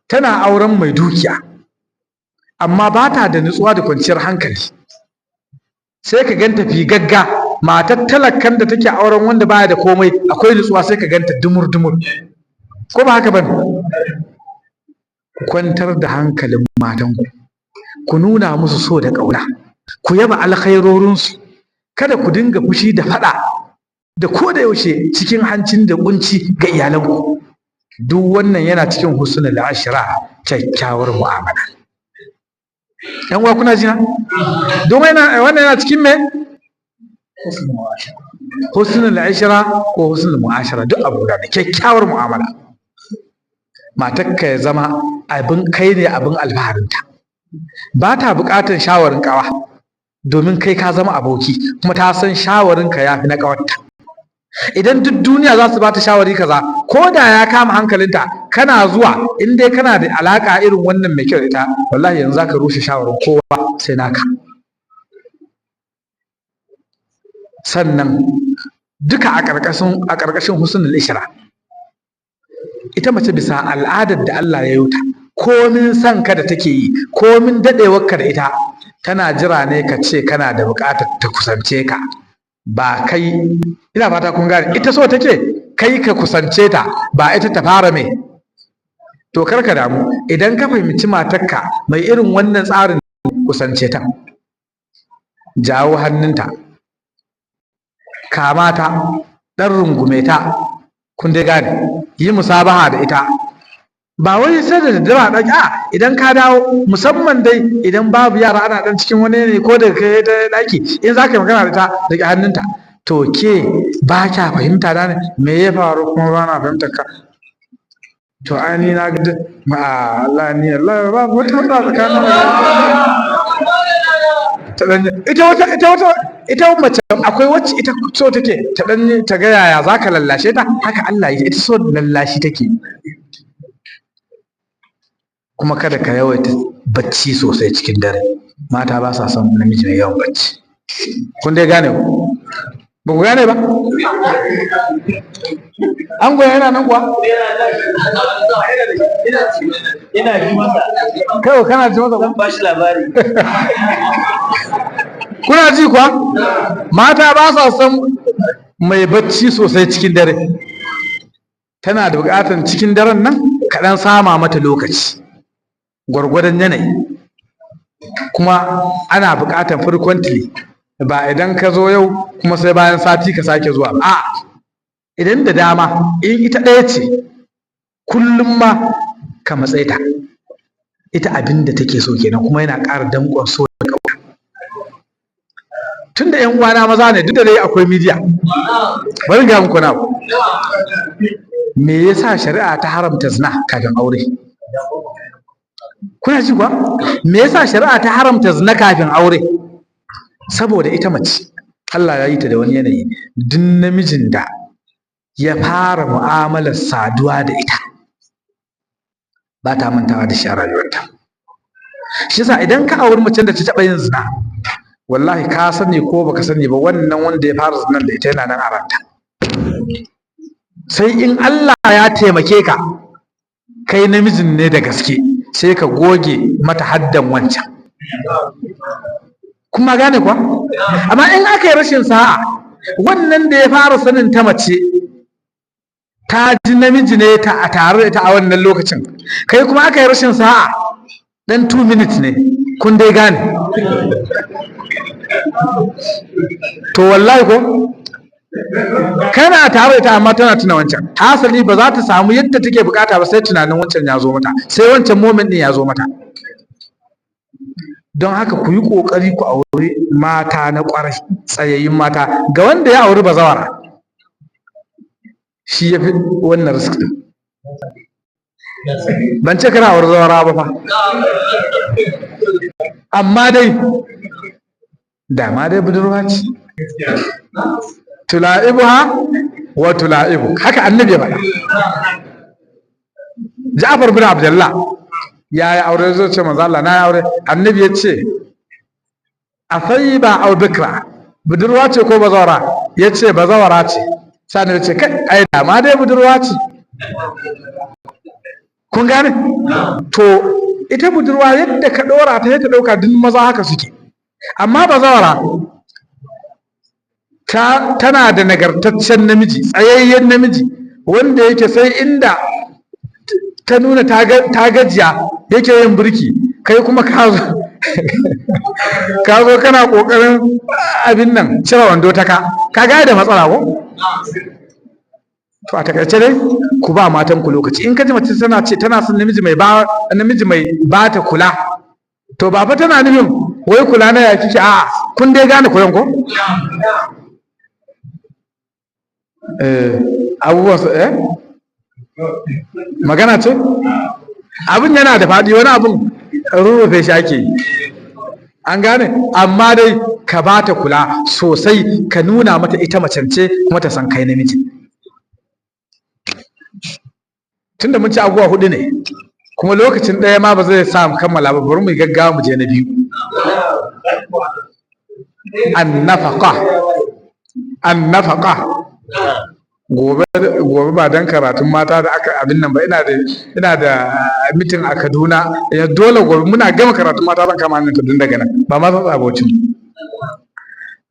tana auren mai dukiya amma ba ta da nutsuwa da kwanciyar hankali, sai ka ganta fi gagga, matar talakan da take auren wanda baya da komai akwai nutsuwa, sai ka ganta dumur ko ba haka bane? Ku kwantar da hankalin matanku, ku nuna musu so da ƙauna, ku yaba alkhairorinsu, kada ku dinga fushi da faɗa da ko da yaushe cikin hancin da kunci ga iyalanku. Duk wannan yana cikin husnul ashra, kyakkyawar mu'amala. Yan uwa kuna jina? Don wannan yana cikin me? Husnul ashra ko husnul mu'ashara, duk abu da kyakkyawar mu'amala. Matarka ya zama abin kai ne abin alfaharinta, ba ta buƙatar shawarin ƙawa, domin kai ka zama aboki kuma ta san shawarinka ya fi na ƙawarta. Idan duk duniya za su ba ta shawari kaza, ko da ya kama hankalinta, kana zuwa in dai kana da alaƙa irin wannan mai kyau da ita, wallahi yanzu za ka rushe shawarin kowa sai naka. Sannan duka a ƙarƙashin husnul ishra, ita mace bisa al'adar da Allah ya yi ta, komin son ka da take yi, komin dadewar ka da ita, tana jira ne ka ce kana da buƙatar ta kusance ka, ba kai. Ina fata kun gane, ita so take kai ka kusance ta, ba ita ta fara me. To kar ka damu, idan ka fahimci matarka mai irin wannan tsarin, kusance ta, jawo hannunta, kama ta, ɗan rungume ta, kun dai gane, yi musabaha da ita. Ba wai sai da daddare ɗaki, a idan ka dawo, musamman dai idan babu yara ana ɗan cikin wani ne ko daga kai ta ɗaki, in za ka yi magana da ta daga hannunta. To ke ba kya fahimta da ne, me ya faru kuma ba na fahimtar ka? To ani na ga Allah ni Allah ba wata matsala tsakanin ita mace akwai wacce ita so take ta ga yaya zaka lallashe ta, haka Allah ya ita so lallashi take. Kuma kada ka yawaita bacci sosai cikin dare, mata ba sa son namiji mai yawan bacci. Kun dai gane ku? Ba ku gane ba? An goya yana nan kuwa? Ina ji masa. Kai kana ji masa? Zan ba shi labari. Kuna ji kuwa? Mata ba sa son mai bacci sosai cikin dare. Tana da buƙatar cikin daren nan kaɗan sama mata lokaci, gwargwadon yanayi. Kuma ana buƙatar frequently, ba idan ka zo yau kuma sai bayan sati ka sake zuwa. A idan da dama, in ita ɗaya ce, kullum ma ka matsayi ta. Ita abin da take so kenan, kuma yana ƙara danƙon so da ƙauna. Tun da 'yan uwana maza ne, duk da dai akwai media, bari ga muku na me yasa shari'a ta haramta zina kafin aure? Kuna ji kuwa? Me yasa shari'a ta haramta zina kafin aure? Saboda ita mace Allah ya yi ta da wani yanayi, duk namijin da ya fara mu'amalar saduwa da ita ba ta mantawa da shi a rayuwarta. Shi yasa idan ka auri macen da ta taɓa yin zina, wallahi ka sani ko baka sani ba, wannan wanda ya fara zinan da ita yana nan a ranta. Sai in Allah ya taimake ka, kai namijin ne da gaske, sai ka goge mata haddan wancan. Kuma gane kuwa? Amma in aka yi rashin sa'a, wannan da ya fara sanin ta mace ta ji namiji ne ta a tare da ita a wannan lokacin, kai kuma aka yi rashin sa'a dan 2 minutes ne, kun dai gane. To wallahi ko kana tare da ita amma tana tuna wancan, hasali ba za ta samu yadda take bukata ba sai tunanin wancan ya zo mata, sai wancan moment din ya zo mata. Don haka ku yi ƙoƙari ku auri mata na ƙwarai, tsayayyun mata. Ga wanda ya auri bazawara, shi ya fi wannan risk din. Ban ce kana auri zawara ba fa, amma dai dama dai budurwa ce. Tula'ibuha wa tula'ibu, haka annabi ya faɗa. Ja'far bin Abdullah ya yi aure, zai ce manzo Allah na yi aure. Annabi ya ce a thayyiba aw bikra, budurwa ce ko bazawara? Ya ce bazawara ce. Sani ya ce kai ai dama dai budurwa ce. Kun gane? To ita budurwa yadda ka ɗora ta yadda ɗauka duk maza haka suke, amma bazawara tana da nagartaccen namiji, tsayayyen namiji, wanda yake sai inda ta nuna ta gajiya yake yin birki, kai kuma ka zo kana kokarin abin nan cire wando ta ka ga da matsala ko? To a takaice dai ku ba matan ku lokaci. In ka ji mace tana son namiji mai ba ta kula, to ba fa tana nufin wai kula na ya kike, a kun dai gane koyon ko? Abubuwan su magana ce, abin yana da faɗi, wani abin rurrufe shi ake yi, an gane. Amma dai ka ba ta kula sosai, ka nuna mata ita macence kuma ta san kai namiji. Tunda mun ci abubuwa 4 ne, kuma lokacin ɗaya ma ba zai sa mu kammala ba, bari mu gaggawa mu je na 2. An nafaqa gobe ba dan karatun mata da aka abin nan ba ina da mitin a Kaduna dole gobe muna gama karatun mata zan kama hannun Kaduna daga nan ba ma san abocin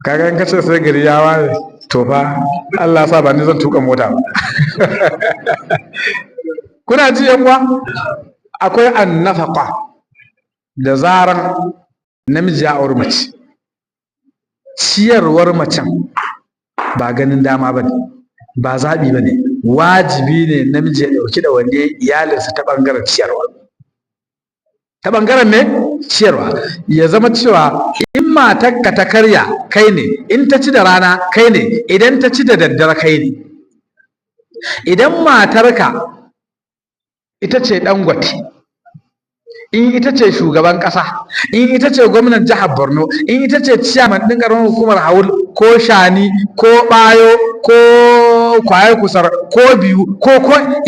kaga in kace sai gari ya waye to fa Allah ya sa ba ni zan tuka mota ba kuna ji yan uwa akwai annafaqa da zaran namiji ya auri mace ciyarwar macen ba ganin dama bane ba zabi bane wajibi ne namiji ya dauki da wanne iyalinsa ta bangaren ciyarwa ta bangaren ne ciyarwa ya zama cewa in matarka ta karya kai ne in ta ci da rana kai ne idan ta ci da daddare kai ne idan matarka ita ce dangote in ita ce shugaban kasa in ita ce gwamnan jihar Borno in ita ce ciyaman din karamar hukumar Haul ko Shani ko Bayo ko Kwayar Kusar ko Biyu ko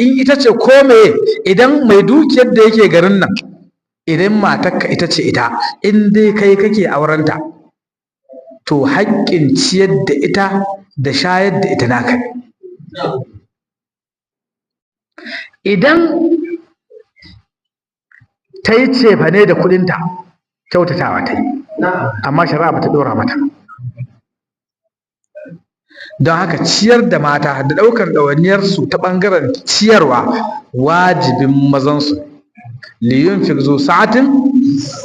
in ita ce ko meye idan mai dukiyar da yake garin nan idan matarka ita ce ita in dai kai kake aurenta to haƙƙin ciyar da ita da shayar da ita naka idan ta yi cefane da kudinta kyautatawa ta yi amma shari'a ba ta ɗora mata don haka ciyar da mata da ɗaukar ɗawainiyarsu ta ɓangaren ciyarwa wajibin mazansu liyunfiq zu sa'atin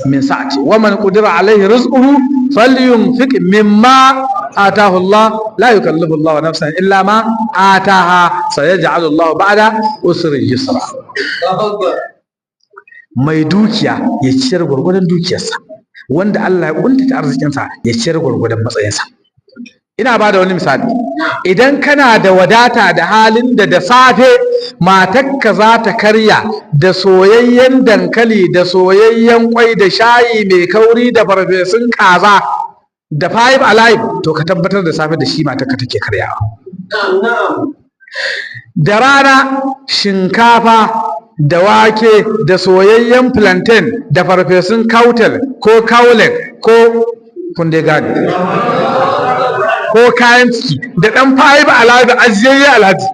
min sa'ati wa man qudira alaihi rizquhu falyunfiq mimma atahu Allah la yukallifu Allah nafsan illa ma ataha sayaj'alu Allah ba'da usri yusra mai dukiya ya ciyar gwargwadon dukiyarsa wanda Allah ya kuntata arzikinsa ya ciyar gwargwadon matsayinsa ina ba da wani misali idan kana da wadata da halin da safe matarka za ta karya da soyayyen dankali da soyayyen kwai da shayi mai kauri da farfesun kaza da five alive to ka tabbatar da safe da shi matarka take karyawa da rana shinkafa da wake da soyayyen plantain da farfesun kautel ko kaulet ko kunde gani ko kayan ciki da ɗan fayi ba alhaji ajiyayye alhaji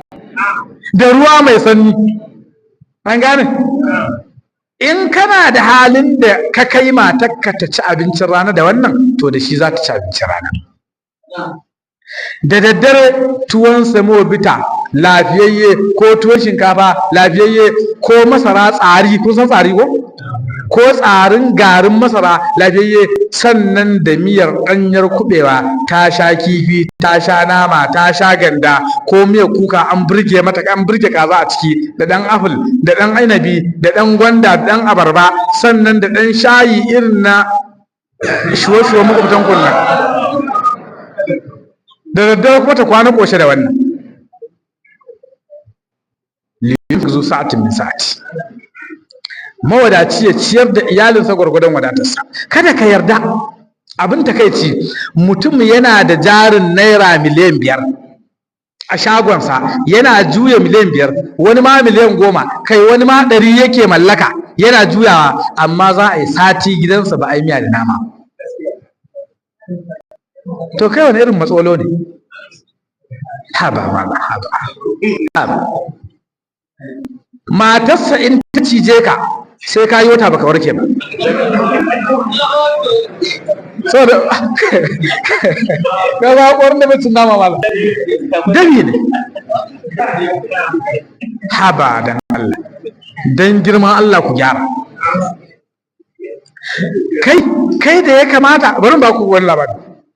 da ruwa mai sanyi an gane in kana da halin da ka kai matarka ta ci abincin rana da wannan to da shi za ta ci abincin rana da daddare tuwon samobita lafiyayye ko tuwon shinkafa lafiyayye ko masara tsari kun san tsari ko tsarin garin masara lafiyayye sannan da miyar ɗanyar kuɓewa ta sha kifi ta sha nama ta sha ganda ko miyar kuka an burge mata an burge kaza a ciki da ɗan apple da ɗan ainabi da ɗan gwanda da ɗan abarba sannan da ɗan shayi irin na shuwa-shuwa makwabtan kunnan da daddare kuma ta kwana ƙoshe da wannan liyun zo sa'atin min sa'ati mawadaci ya ciyar da iyalinsa gwargwadon wadatarsa kada ka yarda abin takaici mutum yana da jarin naira miliyan 5 a shagonsa yana juya miliyan 5 wani ma miliyan 10 kai wani ma 100 yake mallaka yana juyawa amma za a yi sati gidansa ba a yi miya da nama to kai wani irin matsolo ne haba matarsa in ta cije ka sai ka yi wata baka warke ba saboda ga ba ƙwarin da bai cin nama mala dami ne haba dan Allah dan girman Allah ku gyara kai da ya kamata bari ba ku wani labari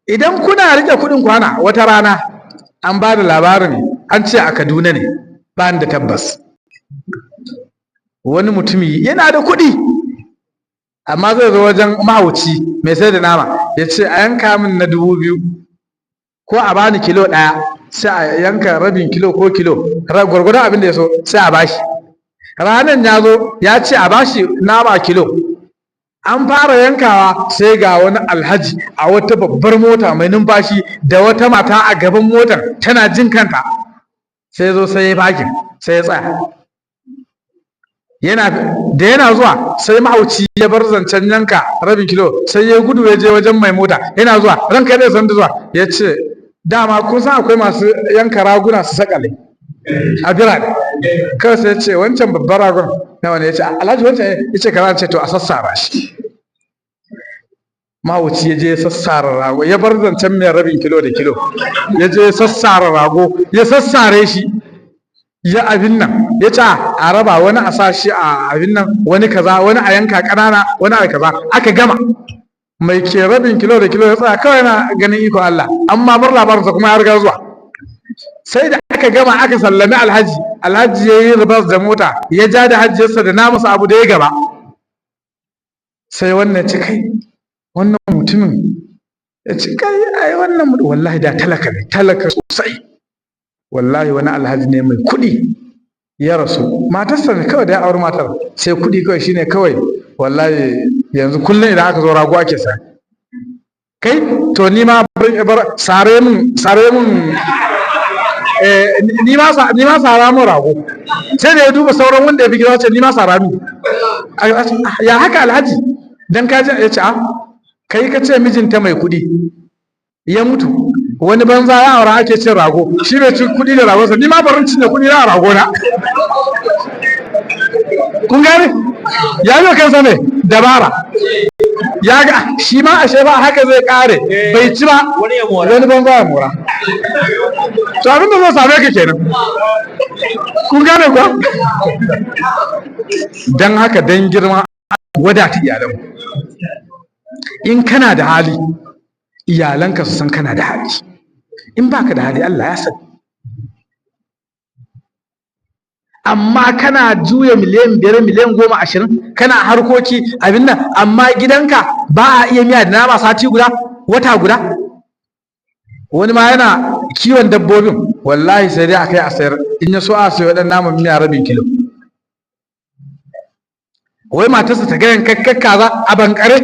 idan kuna rike kuɗin kwana wata rana an ba da labarin an ce a Kaduna ne ba da tabbas wani mutumi yana da kuɗi amma zai zo wajen mahauci mai sai da nama ya ce a yanka min na 2000 ko a bani kilo 1 sai a yanka rabin kilo ko kilo gwargwadon abin da ya so sai a bashi ranar ya zo ya ce a bashi nama kilo an fara yankawa sai ga wani alhaji a wata babbar mota mai numfashi da wata mata a gaban motar tana jin kanta sai zo sai ya fakin sai ya tsaya yana zuwa sai mahauci ya bar zancen yanka rabin kilo sai ya gudu ya je wajen mai mota yana zuwa ranka dai san da zuwa ya ce dama kun san akwai masu yanka raguna su sakale a birane, kawai sai ce wancan babban ragon nawa ne, ya ce alhaji wancan ya ce kaza, ce to a sassara shi. Mahauci ya je ya sassara rago, ya bar zancen mai rabin kilo da kilo, ya je ya sassara rago, ya sassare shi, ya abin nan, ya ce a raba, wani a sa shi a abin nan, wani kaza, wani a yanka ƙanana, wani a kaza, aka gama. Mai ke rabin kilo da kilo ya tsaya kawai na ganin iko Allah, amma bar labarinsa kuma ya riga zuwa. Sai da aka gama aka sallami alhaji, alhaji ya yi ribas da mota, ya ja da hajjiyarsa da namusa abu da ya gaba. Sai wannan ci kai, wannan mutumin ya ci kai, ai wannan mutum wallahi da talaka ne, talaka sosai. Wallahi wani alhaji ne mai kuɗi ya rasu, matarsa ne kawai da ya auri matar, sai kuɗi kawai shine kawai. Wallahi yanzu kullum idan aka zo rago ake sa. Kai to ni ma sare mun ni ma sara mun rago. Sai da ya duba sauran wanda ya fi gida, ce ni ma sara mun. Ya haka alhaji, dan kaji ya ce kai ka ce mijinta mai kuɗi ya mutu, wani banza ya aura ake cin rago, shi bai ci kuɗi da ragonsa, ni ma barin cinye kuɗi na rago na. Kun gane ya yi kansa ne dabara, ya ga shi ma ashe ba haka zai kare, bai ci ba wani banza ya mora. To abin da zai same ka kenan. Kun gane kuwa? Dan haka dan girma wadata iyalanku. In kana da hali, iyalanka su san kana da hali. In baka da hali, Allah ya sani. Amma kana juya miliyan 5, miliyan 10, 20, kana harkoki abin nan, amma gidanka ba a iya miya da nama sati guda, wata guda. Wani ma yana kiwon dabbobin, wallahi sai dai a kai a sayar, in ya so a sayo waɗannan naman miya rabin kilo. Wai matarsa ta gayan kakkar kaza a bankare,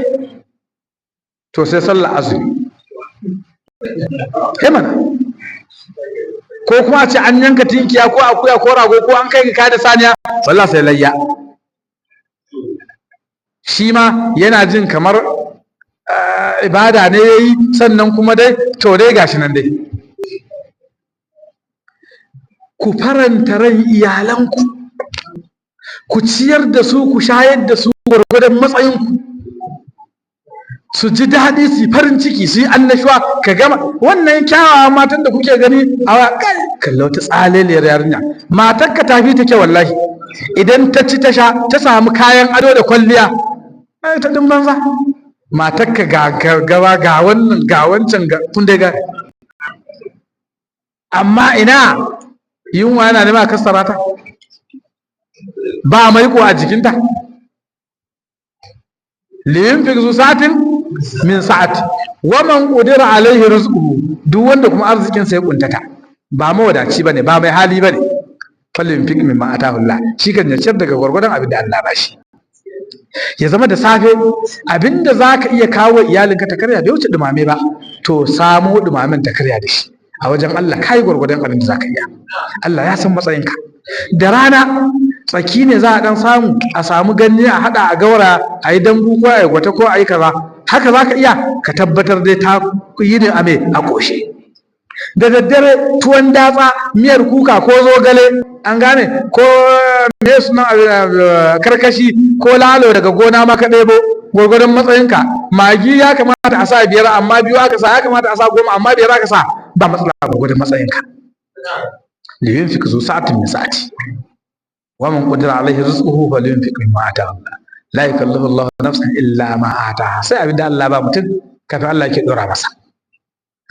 to sai sallar azumi. Kai mana. Ko kuma ce an yanka tinkiya ko akuya ko rago ko an kai ka da saniya, wallahi sai layya. Shi ma yana jin kamar ibada ne yayi, sannan kuma dai to dai gashi nan dai. Ku faranta ran iyalanku, ku ciyar da su, ku shayar da su gwargwadon matsayinku, su ji daɗi, su yi farin ciki, su yi annashuwa. Ka gama wannan kyawawan matan da kuke gani a kai, kallo ta tsaleliyar yarinya, matar ka tafi take wallahi. Idan ta ci ta sha, ta samu kayan ado da kwalliya, ai ta din banza. Matar ka ga gaba, ga wannan ga wancan, ga kun dai ga. Amma ina yunwa yana nema kasara ta, ba maiko a jikinta. Liyunfik zu sa'atin min sa'ati wa man qudira alaihi rizquhu, duk wanda kuma arzikin sa ya kuntata, ba mawadaci bane, ba mai hali bane, falyunfik mimma atahu Allah, shi kan ya ciyar daga gwargwadon abin da Allah ba shi. Ya zama da safe abinda zaka iya kawo iyalinka ta karya bai wuce dumame ba, to samu dumamen ta karya da shi. A wajen Allah kai gwargwadon abin da zaka iya, Allah ya san matsayinka. Da rana tsaki ne za a dan samu, a samu ganye a hada a gaura, a yi dambu ko a yi gwata ko a yi kaza, haka za ka iya, ka tabbatar dai ta yi ne a a ƙoshe. Da daddare tuwon datsa, miyar kuka ko zogale, an gane, ko me suna karkashi ko lalo daga gona maka ɗebo gwargwadon matsayinka. Magi ya kamata a sa 5, amma 2 aka sa, ya kamata a sa 10, amma 5 aka sa, ba matsala gwargwadon matsayinka. liyunfik zu sa'atin min sa'ati wa man qadara alaihi rizquhu falyunfik mimma ataahu Allah, la yukallifu Allahu nafsan illa ma ataaha. Sai abinda Allah ba mutum, kafin Allah yake dora masa.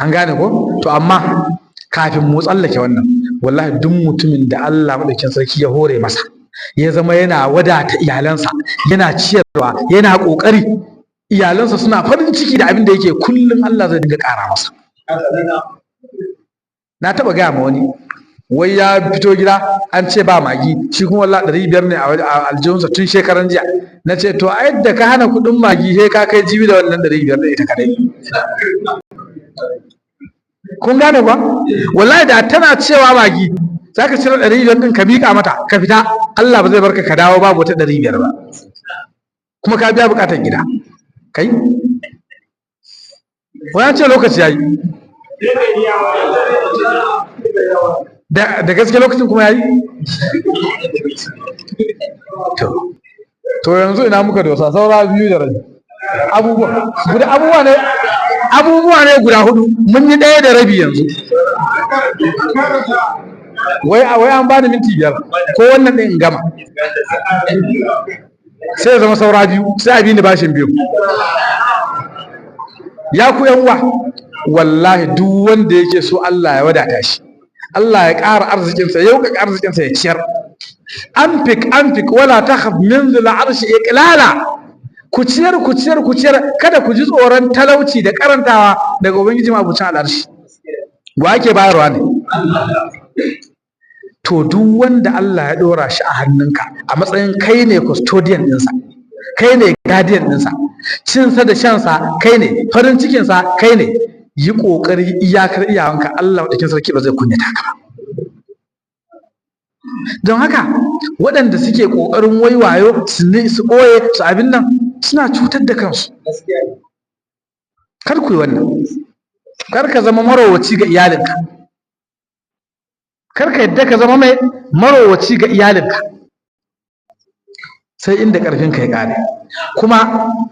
An gane ko? To amma kafin mu tsallake wannan, wallahi duk mutumin da Allah madaukakin sarki ya hore masa, ya zama yana wadata iyalansa, yana ciyarwa, yana kokari, iyalansa suna farin ciki da abin da yake, kullum Allah zai dinga ƙara masa. Na taba gaya ma wani, wai ya fito gida an ce ba magi, shi kuma wallahi 500 ne a aljihunsa tun shekaran jiya. Na ce to a yadda ka hana kuɗin magi sai ka kai jibi da wannan 500 da ita kadai. Kun gane ba? Wallahi da tana cewa magi, za ka cire 500 din ka miƙa mata ka fita, Allah ba zai barka ka dawo babu wata 500 ba, kuma ka biya buƙatar gida. Kai wani ce lokaci yayi, da gaske lokacin kuma yayi to yanzu ina muka dosa saura 2 da rabi abubuwa ne guda 4 mun yi 1 da rabi yanzu wai an bani minti 5 ko wannan din in gama sai ya zama saura 2 sai a bi ni bashin 2 ya ku yan uwa wallahi duk wanda yake so Allah ya wadata shi Allah ya ƙara arzikinsa ya yauka arzikinsa ya ciyar anfik wala takhaf min dhil arshi iqlala ku ciyar kada ku ji tsoron talauci da karantawa daga ubangiji mabucin al'arshi wa ake bayarwa ne to duk wanda Allah ya dora shi a hannunka a matsayin kai ne custodian ɗinsa kai ne guardian ɗinsa cinsa da shansa kai ne farin cikinsa kai ne yi ƙoƙari iyakar iyawanka Allah maɗaukin sarki ba zai kunyata ka ba don haka waɗanda suke ƙoƙarin waiwayo su ɓoye su abin nan suna cutar da kansu kar ku yi wannan kar ka zama marowaci ga iyalinka kar ka yadda ka zama mai marowaci ga iyalinka sai inda ƙarfinka ya ƙare kuma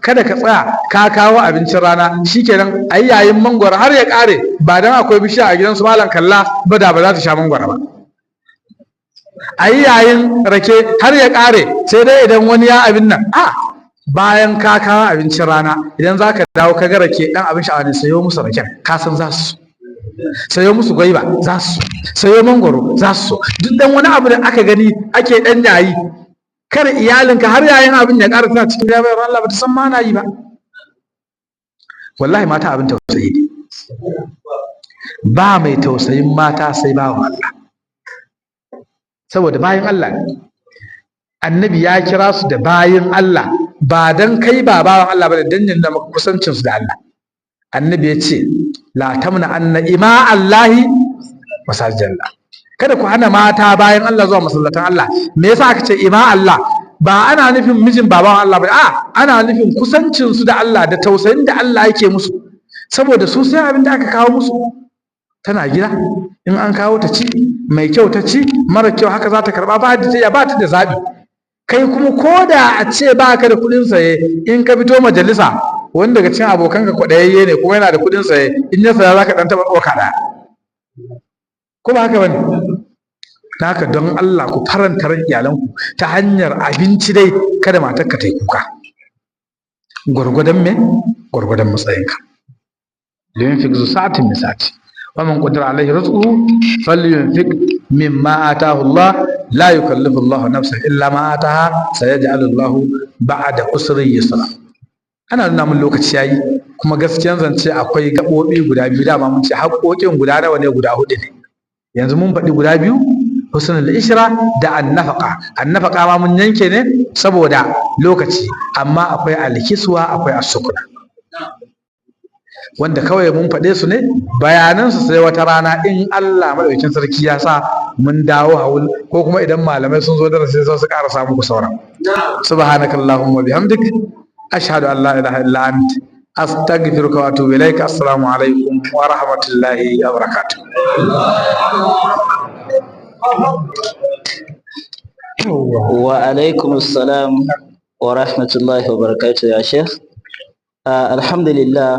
kada ka tsaya ka kawo abincin rana shikenan ayi yayin mangwaro har ya ƙare ba dan akwai bishiya a gidansu malam kalla ba da ba za ta sha mangwaro ba ayi yayin rake har ya ƙare sai dai idan wani ya abin nan bayan ka kawo abincin rana idan za ka dawo ka ga rake ɗan abin sha'awa ne sayo musu raken ka san za su sayo musu gwaiba za su sayo mangwaro za su duk dan wani abu da aka gani ake ɗan yayi kar iyalinka har yayin abin ya ƙara tana cikin bayar Allah ba ta san ma na yi ba wallahi mata abin tausayi ne ba mai tausayin mata sai bawan Allah saboda bayan Allah ne annabi ya kira su da bayan Allah ba dan kai ba bawan Allah ba da dannin da kusancin su da Allah annabi ya ce la tamna anna ima Allahi masajalla kada ku hana mata bayan Allah zuwa masallatan Allah me yasa aka ce ima Allah ba ana nufin mijin baban Allah ba ana nufin kusancin su da Allah da tausayin da Allah yake musu saboda su sai abin da aka kawo musu tana gida in an kawo ta ci mai kyau ta ci mara kyau haka za ta karba ba ta da zabi kai kuma koda a ce baka da kuɗin saye in ka fito majalisa wani daga cikin abokanka kwaɗayayye ne kuma yana da kuɗin saye in ya saya zaka dan taɓa ɗauka ɗaya ko ba haka bane haka don Allah ku faranta ran iyalanku ta hanyar abinci dai kada matarka ta yi kuka gwargwadon gwargwadon matsayinka liyunfik zu sa'atin min sa'ati wa man qadara alaihi rizquhu falyunfik mimma ataahu Allah la yukallifu Allah nafsan illa ma ataaha sayaj'alu Allah ba'da usri yusra ana nuna mun lokaci yayi kuma gaskiyan zance akwai gabobi guda biyu dama mun ce haƙoƙin guda nawa ne guda 4 ne yanzu mun faɗi guda 2 husnul ishra da annafaqa ma mun yanke ne saboda lokaci amma akwai alkiswa akwai asukuna wanda kawai mun faɗe su ne bayanan su sai wata rana in Allah madaukakin sarki ya sa mun dawo haul ko kuma idan malamai sun zo darasi sai su ƙara samu ku sauran subhanakallahumma bihamdik ashhadu an la ilaha illa ant astaghfiruka wa atubu ilaik assalamu alaikum wa rahmatullahi wa barakatuh wa alaikum assalam wa rahmatullahi wa barakatuh ya sheikh alhamdulillah